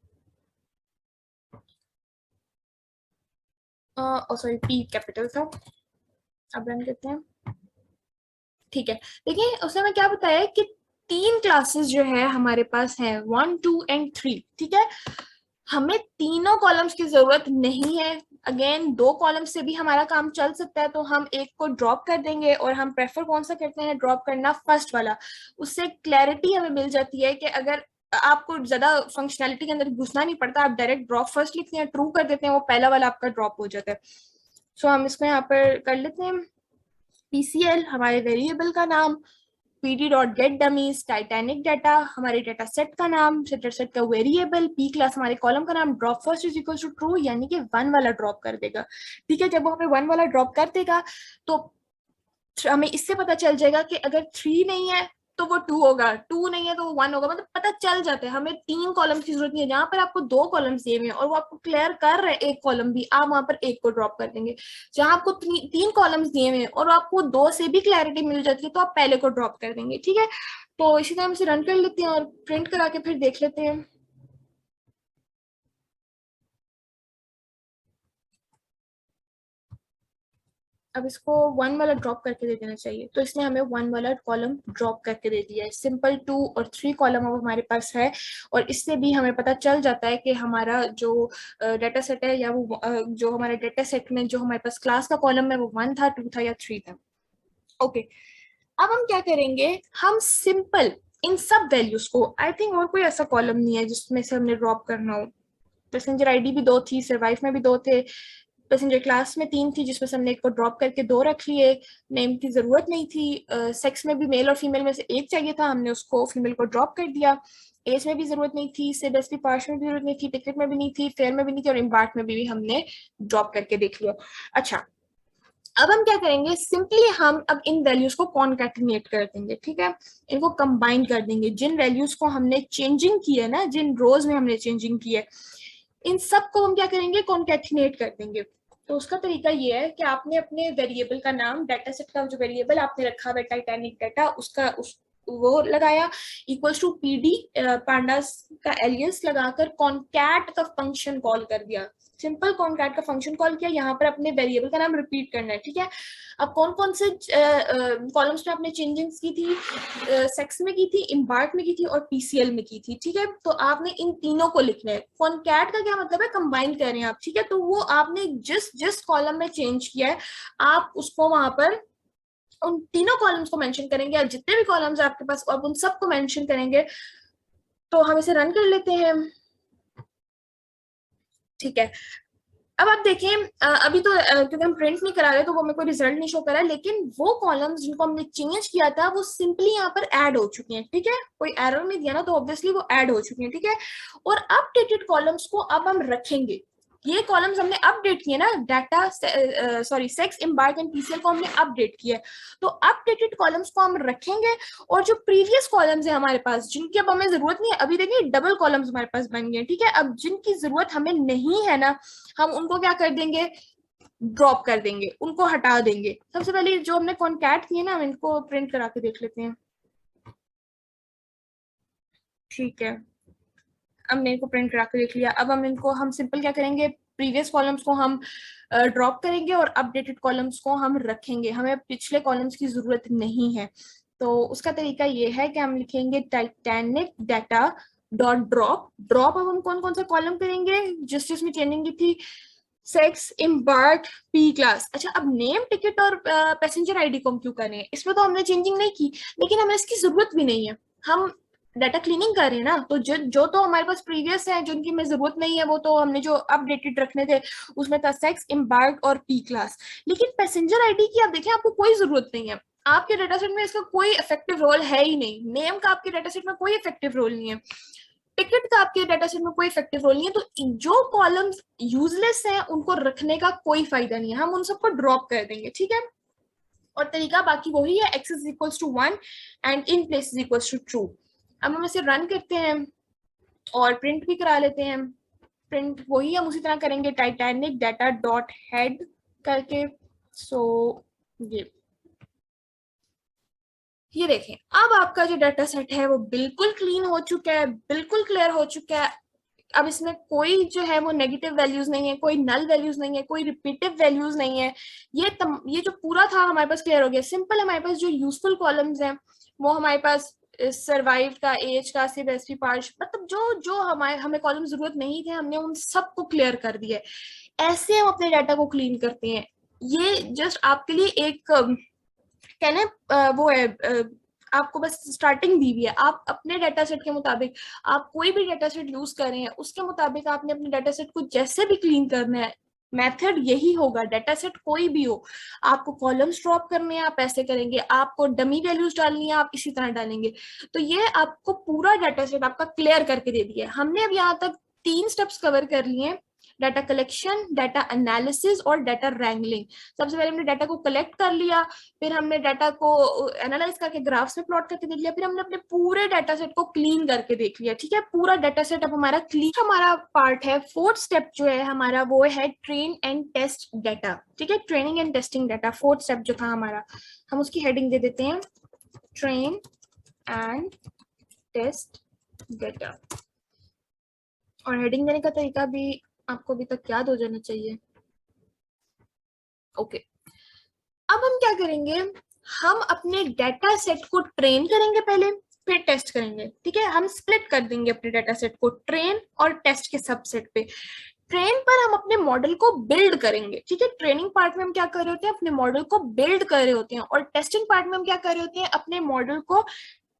sorry P capital था। अब रन करते हैं, ठीक है। देखिए उसने हमें क्या बताया है कि तीन क्लासेस जो है हमारे पास है, 1 2 एंड 3, ठीक है। हमें तीनों कॉलम्स की जरूरत नहीं है। अगेन दो कॉलम से भी हमारा काम चल सकता है, तो हम एक को ड्रॉप कर देंगे और हम प्रेफर कौन सा करते हैं, ड्रॉप करना फर्स्ट वाला। उससे क्लैरिटी हमें मिल जाती है कि अगर आपको ज्यादा फंक्शनैलिटी के अंदर घुसना नहीं पड़ता, आप डायरेक्ट ड्रॉप फर्स्ट लिखते हैं, ट्रू कर देते हैं, वो पहला वाला आपका ड्रॉप हो जाता है। सो हम इसको यहाँ पर कर लेते हैं, पीसीएल हमारे वेरिएबल का नाम, PD dot get dummies Titanic data हमारे डाटा सेट का नाम, डाटा सेट का वेरिएबल, पी क्लास हमारे कॉलम का नाम, drop first is equal to true, यानी कि वन वाला ड्रॉप कर देगा, ठीक है। जब वो हमें वन वाला ड्रॉप कर देगा तो हमें इससे पता चल जाएगा कि अगर थ्री नहीं है तो वो टू होगा, टू नहीं है तो वो वन होगा, मतलब पता चल जाता है। हमें तीन कॉलम की जरूरत नहीं है, जहां पर आपको दो कॉलम दिए हुए हैं और वो आपको क्लियर कर रहे हैं एक कॉलम भी, आप वहां पर एक को ड्रॉप कर देंगे। जहां आपको तीन कॉलम्स दिए हुए हैं और आपको दो से भी क्लैरिटी मिल जाती है तो आप पहले को ड्रॉप कर देंगे, ठीक है। तो इसी तरह हम इसे रन कर लेते हैं और प्रिंट करा के फिर देख लेते हैं। अब इसको वन वाला ड्रॉप करके दे देना चाहिए, तो इसने हमें वन वाला कॉलम ड्रॉप करके दे दिया है। सिंपल 2 और 3 कॉलम अब हमारे पास है, और इससे भी हमें पता चल जाता है कि हमारा जो डाटा सेट है, या वो जो हमारे डाटा सेट में जो हमारे पास क्लास का कॉलम है वो 1 था, 2 था या 3 था। ओके, अब हम क्या करेंगे, हम सिंपल इन सब वैल्यूज को, आई थिंक और कोई ऐसा कॉलम नहीं है जिसमें से हमने ड्रॉप करना हो। पैसेंजर आईडी भी दो थी, सर्वाइव में भी दो थे, पैसेंजर क्लास में तीन थी जिसमें से हमने एक को ड्रॉप करके दो रख लिए, नेम की जरूरत नहीं थी, सेक्स में भी मेल और फीमेल में से एक चाहिए था, हमने उसको फीमेल को ड्रॉप कर दिया, एज में भी जरूरत नहीं थी, सिलेबस पार्ट में भी जरूरत नहीं थी, टिकट में भी नहीं थी, फेयर में भी नहीं थी, और इम्बार्ट में भी हमने ड्रॉप करके देख लिया। अच्छा, अब हम क्या करेंगे, सिंपली हम अब इन वैल्यूज को कॉन्कैटिनेट कर देंगे, ठीक है, इनको कंबाइन कर देंगे। जिन वैल्यूज को हमने चेंजिंग की है ना, जिन रोज में हमने चेंजिंग की है, इन सब को हम क्या करेंगे, कॉन्कैटिनेट कर देंगे। तो उसका तरीका ये है कि आपने अपने वेरिएबल का नाम, डाटा सेट का जो वेरिएबल आपने रखा हुआ है टाइटैनिक डाटा, उसका वो लगाया, इक्वल्स टू पीडी पांडास का एलियंस लगाकर कॉन्कैट का फंक्शन कॉल कर दिया। सिंपल कॉन्कैट का फंक्शन कॉल किया, यहाँ पर अपने वेरिएबल का नाम रिपीट करना है, ठीक है। अब कौन कौन से कॉलम्स में आपने चेंजिंग्स की थी, सेक्स में की थी, इम्बार्ट में की थी और पीसीएल में की थी, ठीक है। तो आपने इन तीनों को लिखना है। कॉन्कैट का क्या मतलब है, कंबाइन कर रहे हैं आप, ठीक है। तो वो आपने जिस जिस कॉलम में चेंज किया है, आप उसको वहां पर उन तीनों कॉलम्स को मेंशन करेंगे, और जितने भी कॉलम्स है आपके पास आप उन सबको मेंशन करेंगे। तो हम इसे रन कर लेते हैं, ठीक है। अब आप देखें, अभी तो क्योंकि हम प्रिंट नहीं करा रहे तो वो मेरे को रिजल्ट नहीं शो करा है, लेकिन वो कॉलम्स जिनको हमने चेंज किया था वो सिंपली यहाँ पर ऐड हो चुके हैं, ठीक है। कोई एरर नहीं दिया ना, तो ऑब्वियसली वो ऐड हो चुके हैं, ठीक है। और अपडेटेड कॉलम्स को अब हम रखेंगे। ये कॉलम्स हमने अपडेट किए ना, data sorry sex embark and PCL को हमने अपडेट किया, तो अपडेटेड कॉलम्स को हम रखेंगे। और जो प्रीवियस कॉलम्स है हमारे पास, जिनकी अब हमें जरूरत नहीं है, अभी देखिए डबल कॉलम्स हमारे पास बन गए, ठीक है। अब जिनकी जरूरत हमें नहीं है ना, हम उनको क्या कर देंगे, ड्रॉप कर देंगे, उनको हटा देंगे। सबसे पहले जो हमने कॉन्कैट किए ना, हम इनको प्रिंट करा के देख लेते हैं, ठीक है। हमने इनको प्रिंट करा के देख लिया। अब हम इनको हम सिंपल क्या करेंगे, प्रीवियस कॉलम्स को हम ड्रॉप करेंगे और अपडेटेड कॉलम्स को हम रखेंगे, हमें पिछले कॉलम्स की जरूरत नहीं है। तो उसका तरीका ये है कि हम लिखेंगे Titanic data dot drop. Drop अब हम कौन कौन सा कॉलम करेंगे जिस जिसमें चेंजिंग की थी, सेक्स इम्बार्क पी क्लास। अच्छा, अब नेम टिकट और पैसेंजर आईडी को हम क्यों करें, इसमें तो हमने चेंजिंग नहीं की, लेकिन हमें इसकी जरूरत भी नहीं है। हम डाटा क्लीनिंग कर रहे हैं ना, तो जो जो तो हमारे पास प्रीवियस है, जिनकी हमें जरूरत नहीं है, वो तो हमने जो अपडेटेड रखने थे उसमें था सेक्स, एम्बार्क और पी क्लास। लेकिन पैसेंजर आईडी की आप देखें, आपको कोई जरूरत नहीं है, आपके डाटा सेट में इसका कोई इफेक्टिव रोल है ही नहीं। नेम का आपके डाटा सेट में कोई इफेक्टिव रोल नहीं है, टिकट का आपके डाटा सेट में कोई इफेक्टिव रोल नहीं है। तो जो कॉलम्स यूजलेस हैं उनको रखने का कोई फायदा नहीं है, हम उन सबको ड्रॉप कर देंगे, ठीक है। और तरीका बाकी वही है, x is equals to 1 and in place is equals to true. अब हम इसे रन करते हैं और प्रिंट भी करा लेते हैं। प्रिंट वही हम उसी तरह करेंगे, टाइटैनिक डाटा डॉट हेड करके। सो ये देखें, अब आपका जो डाटा सेट है वो बिल्कुल क्लीन हो चुका है, बिल्कुल क्लियर हो चुका है। अब इसमें कोई जो है वो नेगेटिव वैल्यूज नहीं है, कोई नल वैल्यूज नहीं है, कोई रिपीटिव वैल्यूज नहीं है। ये जो पूरा था हमारे पास क्लियर हो गया। सिंपल हमारे पास जो यूजफुल कॉलम्स हैं वो हमारे पास सर्वाइव का, एज का, सिर्फ एसपी पार्ट, मतलब जो जो हमें कॉलम जरूरत नहीं थे हमने उन सबको क्लियर कर दिया। ऐसे हम अपने डाटा को क्लीन करते हैं। ये जस्ट आपके लिए एक कहने वो है, आपको बस स्टार्टिंग दी हुई है। आप अपने डाटा सेट के मुताबिक, आप कोई भी डाटा सेट यूज कर रहे हैं उसके मुताबिक आपने अपने डाटा सेट को जैसे भी क्लीन करना है, मेथड यही होगा। डाटा सेट कोई भी हो, आपको कॉलम्स ड्रॉप करने हैं आप ऐसे करेंगे, आपको डमी वैल्यूज डालनी है आप इसी तरह डालेंगे। तो ये आपको पूरा डाटा सेट आपका क्लियर करके दे दिया है। हमने अब यहाँ तक 3 स्टेप्स कवर कर लिए हैं, डाटा कलेक्शन, डाटा एनालिसिस और डाटा रैंगलिंग। सबसे पहले हमने डाटा को कलेक्ट कर लिया, फिर हमने डाटा को एनालाइज करके ग्राफ्स में प्लॉट करके देख लिया, फिर हमने अपने पूरे डाटा सेट को क्लीन करके देख लिया, ठीक है। पूरा डाटा सेट अब हमारा क्लीन। हमारा पार्ट है 4th स्टेप जो है हमारा, वो है ट्रेन एंड टेस्ट डाटा, ठीक है। Training and testing data 4th step जो था हमारा, हम उसकी हेडिंग दे देते हैं ट्रेन एंड टेस्ट डाटा। और हेडिंग देने का तरीका भी आपको अभी तक याद हो जाना चाहिए। ओके, अब हम क्या करेंगे, हम अपने डाटा सेट को ट्रेन करेंगे पहले, फिर टेस्ट करेंगे, ठीक है। हम स्प्लिट कर देंगे अपने डाटा सेट को ट्रेन और टेस्ट के सबसेट पे। ट्रेन पर हम अपने मॉडल को बिल्ड करेंगे, ठीक है। ट्रेनिंग पार्ट में हम क्या कर रहे होते हैं, अपने मॉडल को बिल्ड कर रहे होते हैं, और टेस्टिंग पार्ट में हम क्या कर रहे होते हैं, अपने मॉडल को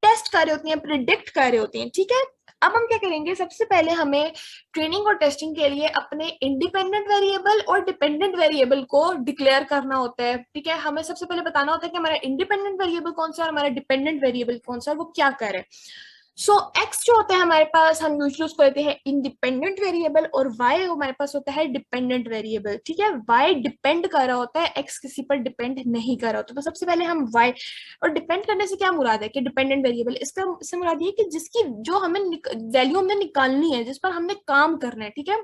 टेस्ट कर रहे होते हैं, प्रिडिक्ट कर रहे होते हैं, ठीक है। अब हम क्या करेंगे, सबसे पहले हमें ट्रेनिंग और टेस्टिंग के लिए अपने इंडिपेंडेंट वेरिएबल और डिपेंडेंट वेरिएबल को डिक्लेयर करना होता है, ठीक है। हमें सबसे पहले बताना होता है कि हमारा इंडिपेंडेंट वेरिएबल कौन सा है और हमारा डिपेंडेंट वेरिएबल कौन सा है, वो क्या कर रहे हैं। सो एक्स जो होता है हमारे पास, हम यूजली उसको लेते हैं इंडिपेंडेंट वेरिएबल, और वाई हमारे पास होता है डिपेंडेंट वेरिएबल, ठीक है। वाई डिपेंड कर रहा होता है, एक्स किसी पर डिपेंड नहीं कर रहा होता। तो सबसे पहले हम वाई, और डिपेंड करने से क्या मुराद है कि डिपेंडेंट वेरिएबल, इससे मुराद ये कि जिसकी जो हमें वैल्यू हमने निकालनी है, जिस पर हमने काम करना है, ठीक है,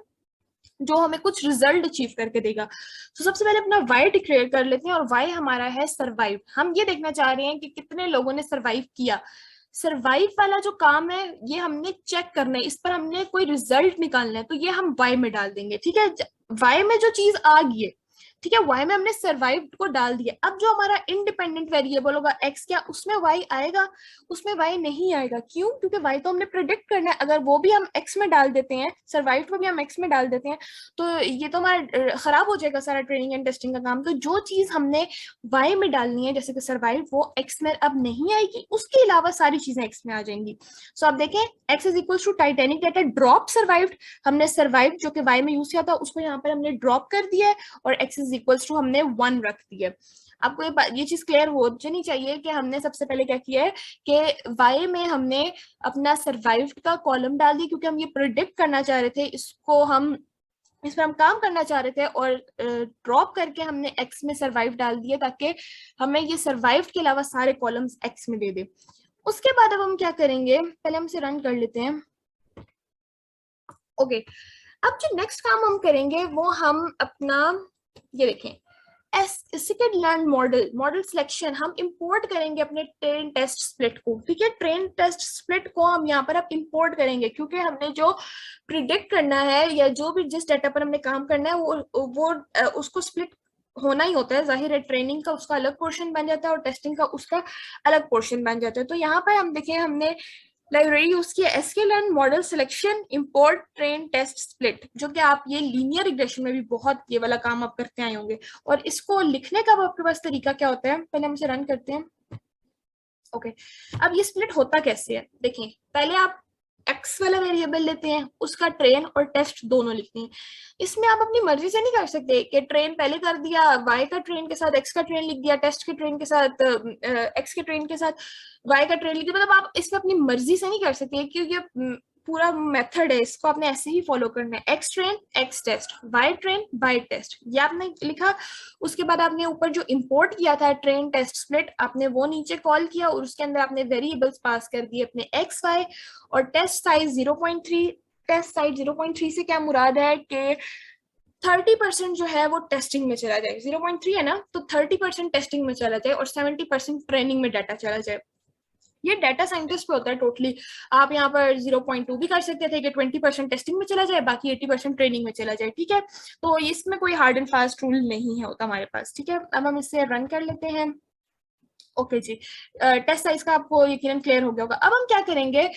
जो हमें कुछ रिजल्ट अचीव करके देगा। तो सबसे पहले अपना वाई डिक्लेयर कर लेते हैं, और वाई हमारा है सरवाइव। हम ये देखना चाह रहे हैं कि कितने लोगों ने सरवाइव किया। सरवाइव वाला जो काम है ये हमने चेक करना है, इस पर हमने कोई रिजल्ट निकालना है, तो ये हम वाई में डाल देंगे, ठीक है। वाई में जो चीज आ गई है, ठीक है, वाई में हमने सरवाइव को डाल दिया। अब जो हमारा इंडिपेंडेंट वेरिएबल होगा एक्स, क्या उसमें वाई आएगा? उसमें वाई नहीं आएगा। क्यों? क्योंकि वाई तो हमने प्रिडिक्ट करना है। अगर वो भी हम एक्स में डाल देते हैं, सरवाइव को भी हम एक्स में डाल देते हैं, तो ये तो हमारा खराब हो जाएगा सारा ट्रेनिंग एंड टेस्टिंग का काम। तो जो चीज हमने वाई में डालनी है, जैसे कि सरवाइव, वो एक्स में अब नहीं आएगी, उसके अलावा सारी चीजें एक्स में आ जाएंगी। सो आप देखें, X is equal to Titanic data drop survived. हमने सरवाइव जो कि वाई में यूज किया था उसको यहाँ पर हमने ड्रॉप कर दिया है, और एक्स इज इक्वल्स टू हमने 1 रख दिया। आपको ये चीज क्लियर हो जानी चाहिए कि हमने सबसे पहले क्या किया है कि वाई में हमने अपना सरवाइव्ड का कॉलम डाल दिया, क्योंकि हम ये प्रिडिक्ट करना चाह रहे थे, इस पर हम काम करना चाह रहे थे, और ड्रॉप करके हमने एक्स में सरवाइव डाल दिया ताकि हमें ये सरवाइव के अलावा सारे कॉलम्स एक्स में दे दे। उसके बाद अब हम क्या करेंगे, पहले हम इसे रन कर लेते हैं। ओके, अब जो नेक्स्ट काम हम करेंगे वो हम अपना ये देखें, सेकंड लर्न मॉडल सिलेक्शन हम इंपोर्ट करेंगे अपने ट्रेन टेस्ट स्प्लिट को, ठीक है। ट्रेन टेस्ट स्प्लिट को हम यहाँ पर अब इंपोर्ट करेंगे, क्योंकि हमने जो प्रिडिक्ट करना है या जो भी जिस डाटा पर हमने काम करना है वो उसको स्प्लिट होना ही होता है। जाहिर है, ट्रेनिंग का उसका अलग पोर्शन बन जाता है और टेस्टिंग का उसका अलग पोर्शन बन जाता है। तो यहाँ पर हम देखें, हमने लाइब्रेरी यूज किया sklearn model selection import train test split, जो कि आप ये लीनियर रिग्रेशन में भी बहुत ये वाला काम आप करते आए होंगे। और इसको लिखने का आपके पास तरीका क्या होता है, पहले हम इसे रन करते हैं। ओके अब ये स्प्लिट होता कैसे है, देखिए पहले आप एक्स वाला वेरिएबल लेते हैं, उसका ट्रेन और टेस्ट दोनों लिखते हैं। इसमें आप अपनी मर्जी से नहीं कर सकते कि ट्रेन पहले कर दिया, वाई का ट्रेन के साथ एक्स का ट्रेन लिख दिया, टेस्ट के ट्रेन के साथ एक्स के ट्रेन के साथ वाई का ट्रेन लिख दिया। मतलब आप इसमें अपनी मर्जी से नहीं कर सकते, क्योंकि पूरा मेथड है, इसको आपने ऐसे ही फॉलो करना है। X train X test, Y train Y test, ये आपने लिखा। उसके बाद आपने ऊपर जो इंपोर्ट किया था ट्रेन टेस्ट स्प्लिट, आपने वो नीचे कॉल किया और उसके अंदर आपने वेरिएबल्स पास कर दिए अपने एक्स वाई और टेस्ट साइज 0.3। टेस्ट साइज 0.3 से क्या मुराद है कि 30% जो है वो टेस्टिंग में चला जाए, 0.3 है ना, तो 30% टेस्टिंग में चला जाए और 70% ट्रेनिंग में डाटा चला जाए। ये डाटा साइंटिस्ट पे होता है टोटली। आप यहाँ पर 0.2 भी कर सकते थे कि 20% टेस्टिंग में चला जाए, बाकी 80% ट्रेनिंग में चला जाए, ठीक है। तो इसमें कोई हार्ड एंड फास्ट रूल नहीं है होता हमारे पास, ठीक है। अब हम इसे रन कर लेते हैं। ओके जी, टेस्ट साइज का आपको यकीनन क्लियर हो गया होगा। अब हम क्या करेंगे,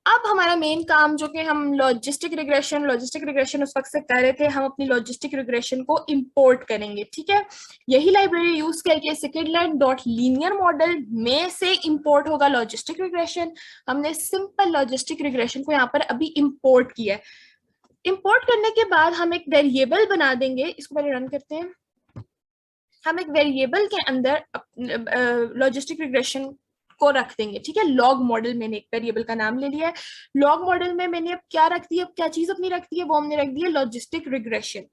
अब हमारा मेन काम जो कि हम लॉजिस्टिक रिग्रेशन उस वक्त से कर रहे थे, हम अपनी लॉजिस्टिक रिग्रेशन को इंपोर्ट करेंगे, ठीक है। यही लाइब्रेरी यूज करके scikit-learn.linear मॉडल में से इंपोर्ट होगा लॉजिस्टिक रिग्रेशन। हमने सिंपल लॉजिस्टिक रिग्रेशन को यहाँ पर अभी इंपोर्ट किया है। इंपोर्ट करने के बाद हम एक वेरिएबल बना देंगे, इसको पहले रन करते हैं। हम एक वेरिएबल के अंदर लॉजिस्टिक रिग्रेशन को रख देंगे, ठीक है। लॉग मॉडल मैंने एक वेरिएबल का नाम ले लिया है। लॉग मॉडल में मैंने अब क्या रख दिया, क्या चीज अपनी रख दी है, वो हमने रख दी है लॉजिस्टिक रिग्रेशन।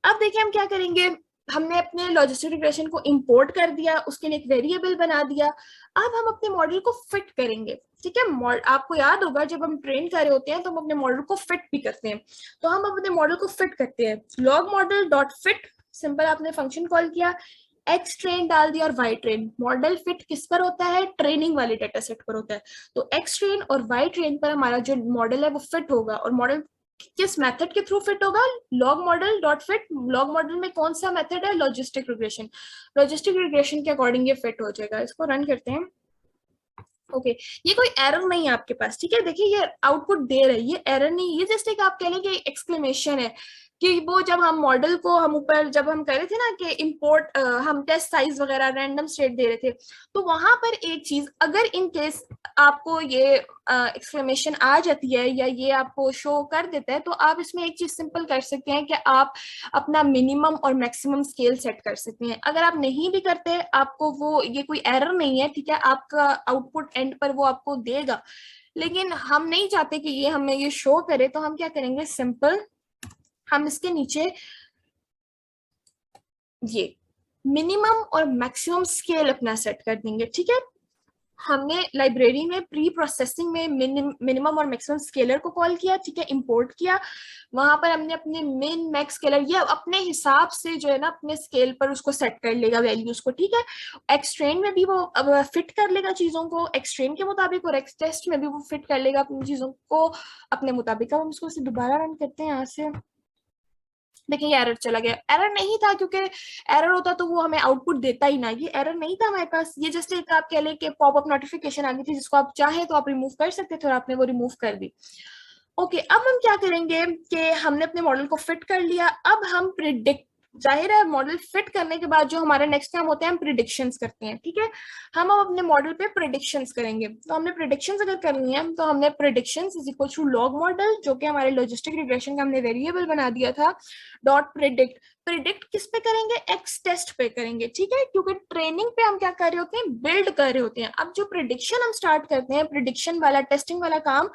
अब देखिए हम क्या करेंगे, हमने अपने लॉजिस्टिक रिग्रेशन को इंपोर्ट कर दिया, उसके लिए एक वेरिएबल बना दिया। अब हम अपने मॉडल को फिट करेंगे, ठीक है। आपको याद होगा जब हम ट्रेन कर रहे होते हैं तो हम अपने मॉडल को फिट भी करते हैं, तो हम अपने मॉडल को फिट करते हैं। Log model dot fit, simple आपने फंक्शन कॉल किया, एक्स ट्रेन डाल दिया और वाई ट्रेन। मॉडल फिट किस पर होता है, ट्रेनिंग वाले डेटा सेट पर होता है। तो एक्स ट्रेन और वाई ट्रेन पर हमारा जो मॉडल है वो फिट होगा। और मॉडल किस मेथड के थ्रू फिट होगा, log model dot fit. Log model में कौन सा मेथड है, लॉजिस्टिक रिग्रेशन। लॉजिस्टिक रिग्रेशन के अकॉर्डिंग ये फिट हो जाएगा। इसको रन करते हैं। ओके ये कोई एरर नहीं है आपके पास, ठीक है। देखिए ये आउटपुट दे रही है, ये एरर नहीं, ये जस्ट एक आप कह लें कि एक्सक्लेमेशन है कि वो जब हम मॉडल को हम ऊपर जब हम कर रहे थे ना कि इंपोर्ट, हम टेस्ट साइज वगैरह रैंडम स्टेट दे रहे थे, तो वहां पर एक चीज अगर इन केस आपको ये एक्सक्लेमेशन आ जाती है या ये आपको शो कर देता है, तो आप इसमें एक चीज सिंपल कर सकते हैं कि आप अपना मिनिमम और मैक्सिमम स्केल सेट कर सकते हैं। अगर आप नहीं भी करते आपको वो, ये कोई एरर नहीं है, ठीक है, आपका आउटपुट एंड पर वो आपको देगा। लेकिन हम नहीं चाहते कि ये हमें ये शो करे, तो हम क्या करेंगे, सिंपल हम इसके नीचे ये मिनिमम और मैक्सिमम स्केल अपना सेट कर देंगे, ठीक है। हमने लाइब्रेरी में प्री प्रोसेसिंग में मिनिमम और मैक्सिमम स्केलर को कॉल किया, ठीक है, इंपोर्ट किया। वहां पर हमने अपने मिन मैक्स स्केलर ये अपने हिसाब से जो है ना अपने स्केल पर उसको सेट कर लेगा वैल्यूज को, ठीक है। एक्सट्रेन में भी वो अब फिट कर लेगा चीजों को एक्सट्रेन के मुताबिक, और एक्स टेस्ट में भी वो फिट कर लेगा अपनी चीजों को अपने मुताबिक। अब हम इसको दोबारा रन करते हैं यहाँ से। देखिए ये एरर चला गया, एरर नहीं था, क्योंकि एरर होता तो वो हमें आउटपुट देता ही ना। ये एरर नहीं था हमारे पास, ये जस्ट एक आप कह लें कि पॉपअप नोटिफिकेशन आ गई थी, जिसको आप चाहें तो आप रिमूव कर सकते थे और आपने वो रिमूव कर दी। ओके अब हम क्या करेंगे कि हमने अपने मॉडल को फिट कर लिया। अब हम प्रिडिक्ट, जाहिर है मॉडल फिट करने के बाद जो हमारा नेक्स्ट काम होता है हम प्रिडिक्शंस करते हैं, ठीक है। हम अब अपने मॉडल पे प्रिडिक्शंस करेंगे। तो हमने प्रिडिक्शंस अगर करनी है तो हमने predictions is equal to log model, जो कि हमारे लॉजिस्टिक रिग्रेशन का हमने वेरिएबल बना दिया था, डॉट प्रिडिक्ट। प्रिडिक्ट किस पे करेंगे, एक्स टेस्ट पे करेंगे, ठीक है, क्योंकि ट्रेनिंग पे हम क्या कर रहे होते हैं, बिल्ड कर रहे होते हैं। अब जो प्रिडिक्शन हम स्टार्ट करते हैं, प्रिडिक्शन वाला टेस्टिंग वाला काम,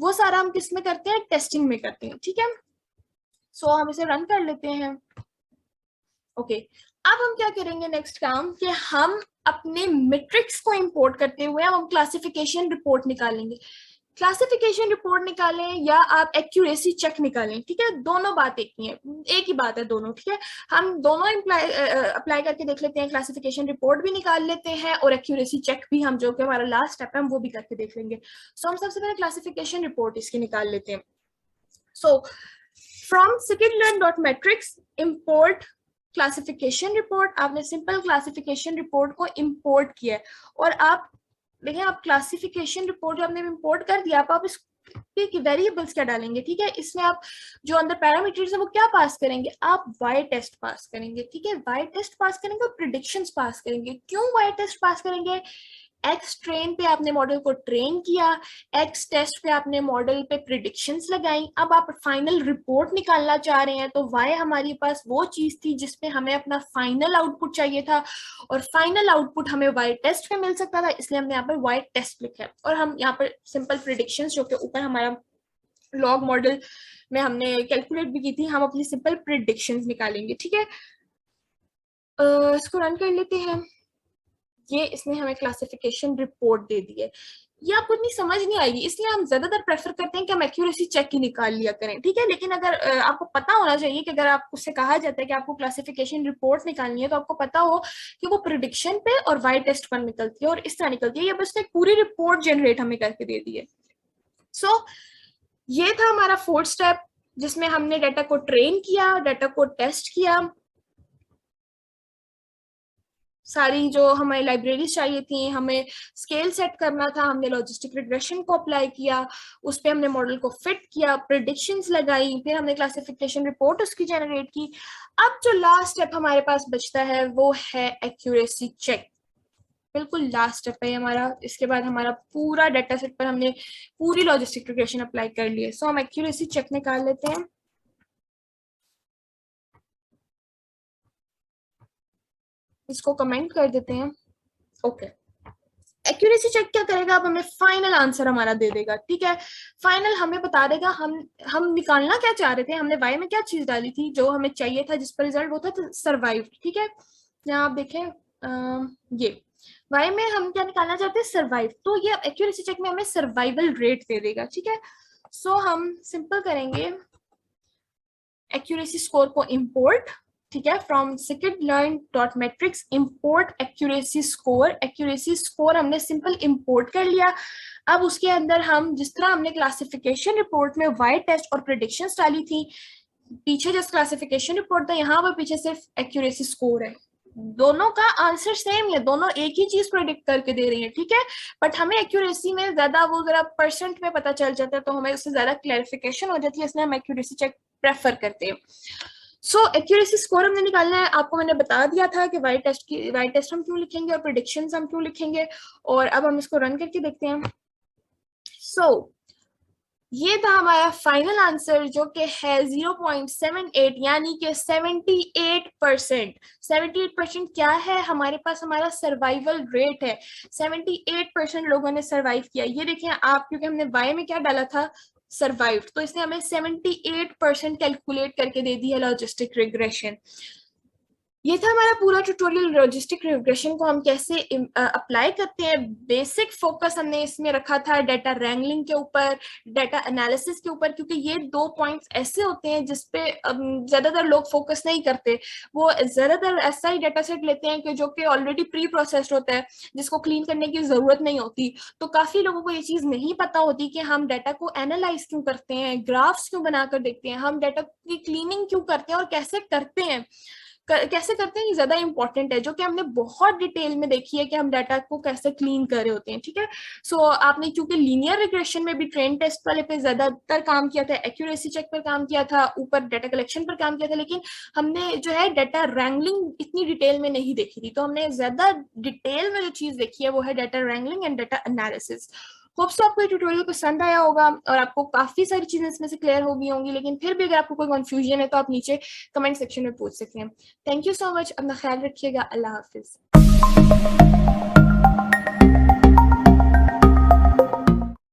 वो सारा हम किस में करते हैं, टेस्टिंग में करते हैं, ठीक है। सो हम इसे रन कर लेते हैं। ओके अब हम क्या करेंगे, नेक्स्ट काम कि हम अपने मैट्रिक्स को इंपोर्ट करते हुए हम क्लासिफिकेशन रिपोर्ट निकालेंगे। क्लासिफिकेशन रिपोर्ट निकालें या आप एक्यूरेसी चेक निकालें, ठीक है, दोनों बात एक ही है, एक ही बात है दोनों, ठीक है। हम दोनों अप्लाई करके देख लेते हैं, क्लासिफिकेशन रिपोर्ट भी निकाल लेते हैं और एक्यूरेसी चेक भी, हम जो कि हमारा लास्ट स्टेप है वो भी करके देख लेंगे। सो हम सबसे पहले क्लासिफिकेशन रिपोर्ट इसकी निकाल लेते हैं। So from scikit-learn.metrics import classification report. आपने सिंपल क्लासिफिकेशन रिपोर्ट को इंपोर्ट किया है और आप देखिए, आप क्लासिफिकेशन रिपोर्ट जो आपने इंपोर्ट कर दिया, आप इस वेरिएबल्स क्या डालेंगे, ठीक है। इसमें आप जो अंदर पैरामीटर्स है वो क्या पास करेंगे, आप वाई टेस्ट पास करेंगे, ठीक है। वाई टेस्ट पास करेंगे और प्रिडिक्शंस पास करेंगे। क्यों वाई टेस्ट पास करेंगे, एक्स ट्रेन पे आपने मॉडल को ट्रेन किया, एक्स टेस्ट पे आपने मॉडल पे प्रिडिक्शंस लगाई, अब आप फाइनल रिपोर्ट निकालना चाह रहे हैं, तो वाई हमारे पास वो चीज थी जिसमें हमें अपना फाइनल आउटपुट चाहिए था, और फाइनल आउटपुट हमें वाई टेस्ट पे मिल सकता था, इसलिए हमने यहाँ पर वाई टेस्ट लिखा है। और हम यहाँ पर सिंपल प्रिडिक्शंस जो कि ऊपर हमारा लॉग मॉडल में हमने कैलकुलेट भी की थी, हम अपनी सिंपल प्रिडिक्शंस निकालेंगे। ठीक है, इसको रन कर लेते हैं। ये इसने हमें क्लासिफिकेशन रिपोर्ट दे दी है। ये आपको इतनी समझ नहीं आएगी, इसलिए हम ज्यादातर प्रेफर करते हैं कि हम एक्यूरेसी चेक ही निकाल लिया करें। ठीक है, लेकिन अगर आपको पता होना चाहिए कि अगर आप उससे कहा जाता है कि आपको क्लासिफिकेशन रिपोर्ट निकालनी है, तो आपको पता हो कि वो प्रिडिक्शन पे और वाई टेस्ट पर निकलती है और इस तरह निकलती है। ये बस एक पूरी रिपोर्ट जनरेट हमें करके दे दी है। सो ये था हमारा फोर्थ स्टेप, जिसमें हमने डाटा को ट्रेन किया, डाटा को टेस्ट किया, सारी जो हमें लाइब्रेरीज चाहिए थी, हमें स्केल सेट करना था, हमने लॉजिस्टिक रिग्रेशन को अप्लाई किया, उस पर हमने मॉडल को फिट किया, प्रिडिक्शंस लगाई, फिर हमने क्लासिफिकेशन रिपोर्ट उसकी जनरेट की। अब जो लास्ट स्टेप हमारे पास बचता है वो है एक्यूरेसी चेक। बिल्कुल लास्ट स्टेप है हमारा, इसके बाद हमारा पूरा डाटा सेट पर हमने पूरी लॉजिस्टिक रिग्रेशन अप्लाई कर ली है। सो हम एक्यूरेसी चेक निकाल लेते हैं। इसको कमेंट कर देते हैं। ओके, एक्यूरेसी चेक क्या करेगा, अब हमें फाइनल आंसर हमारा दे देगा। ठीक है, फाइनल हमें बता देगा हम निकालना क्या चाह रहे थे, हमने वाई में क्या चीज डाली थी जो हमें चाहिए था, जिस पर रिजल्ट वो था सर्वाइव। ठीक है, यहाँ आप देखें ये वाई में हम क्या निकालना चाहते हैं, सर्वाइव, तो ये एक्यूरेसी चेक में हमें सर्वाइवल रेट दे देगा। ठीक है, सो हम सिंपल करेंगे एक्यूरेसी स्कोर को इंपोर्ट। ठीक है, from scikit-learn.metrics import accuracy score. Accuracy score हमने सिंपल इंपोर्ट कर लिया। अब उसके अंदर हम जिस तरह हमने क्लासिफिकेशन रिपोर्ट में वाई टेस्ट और प्रिडिक्शंस डाली थी, पीछे जस्ट क्लासिफिकेशन रिपोर्ट था, यहाँ पर पीछे सिर्फ एक्यूरेसी स्कोर है। दोनों का आंसर सेम है, दोनों एक ही चीज प्रेडिक्ट करके दे रही है। ठीक है, बट हमें एक्यूरेसी में ज्यादा वो जरा परसेंट में पता चल जाता है, तो हमें उससे ज्यादा क्लैरिफिकेशन हो जाती है, इसलिए हम एक्यूरेसी चेक प्रेफर करते हैं। सो एक्यूरेसी स्कोर हमने निकालना है। आपको मैंने बता दिया था कि वाई टेस्ट हम क्यों लिखेंगे और प्रेडिक्शंस हम क्यों लिखेंगे, और अब हम इसको रन करके देखते हैं। सो ये था हमारा फाइनल आंसर, जो कि है 0.78, यानी कि 78%। 78% क्या है हमारे पास, हमारा सर्वाइवल रेट है। 78% लोगों ने सर्वाइव किया। ये देखें आप, क्योंकि हमने वाई में क्या डाला था, सर्वाइव, तो इसने हमें 78% कैलकुलेट करके दे दी है लॉजिस्टिक रिग्रेशन। ये था हमारा पूरा ट्यूटोरियल, लॉजिस्टिक रिग्रेशन को हम कैसे अप्लाई करते हैं। बेसिक फोकस हमने इसमें रखा था डाटा रैंगलिंग के ऊपर, डाटा एनालिसिस के ऊपर, क्योंकि ये 2 पॉइंट्स ऐसे होते हैं जिसपे ज्यादातर लोग फोकस नहीं करते। वो ज्यादातर ऐसा ही डाटा सेट लेते हैं कि जो कि ऑलरेडी प्री प्रोसेस्ड होता है, जिसको क्लीन करने की जरूरत नहीं होती। तो काफी लोगों को ये चीज नहीं पता होती कि हम डाटा को एनालाइज क्यों करते हैं, ग्राफ्स क्यों बनाकर देखते हैं, हम डाटा की क्लीनिंग क्यों करते हैं और कैसे करते हैं। कैसे करते हैं, ये ज्यादा इंपॉर्टेंट है, जो कि हमने बहुत डिटेल में देखी है कि हम डाटा को कैसे क्लीन कर रहे होते हैं। ठीक है, सो आपने चूंकि लीनियर रिग्रेशन में भी ट्रेन टेस्ट वाले पे ज्यादातर काम किया था, एक्यूरेसी चेक पर काम किया था, ऊपर डाटा कलेक्शन पर काम किया था, लेकिन हमने जो है डाटा रैंगलिंग इतनी डिटेल में नहीं देखी थी। तो हमने ज्यादा डिटेल में जो चीज देखी है वो है data wrangling and data analysis. Hope so आपको ये ट्यूटोरियल पसंद आया होगा और आपको काफी सारी चीजें इसमें से क्लियर हो गई होंगी, लेकिन फिर भी अगर आपको कोई कंफ्यूजन है तो आप नीचे कमेंट सेक्शन में पूछ सकते हैं। थैंक यू सो मच, अपना ख्याल रखिएगा। अल्लाह हाफिज।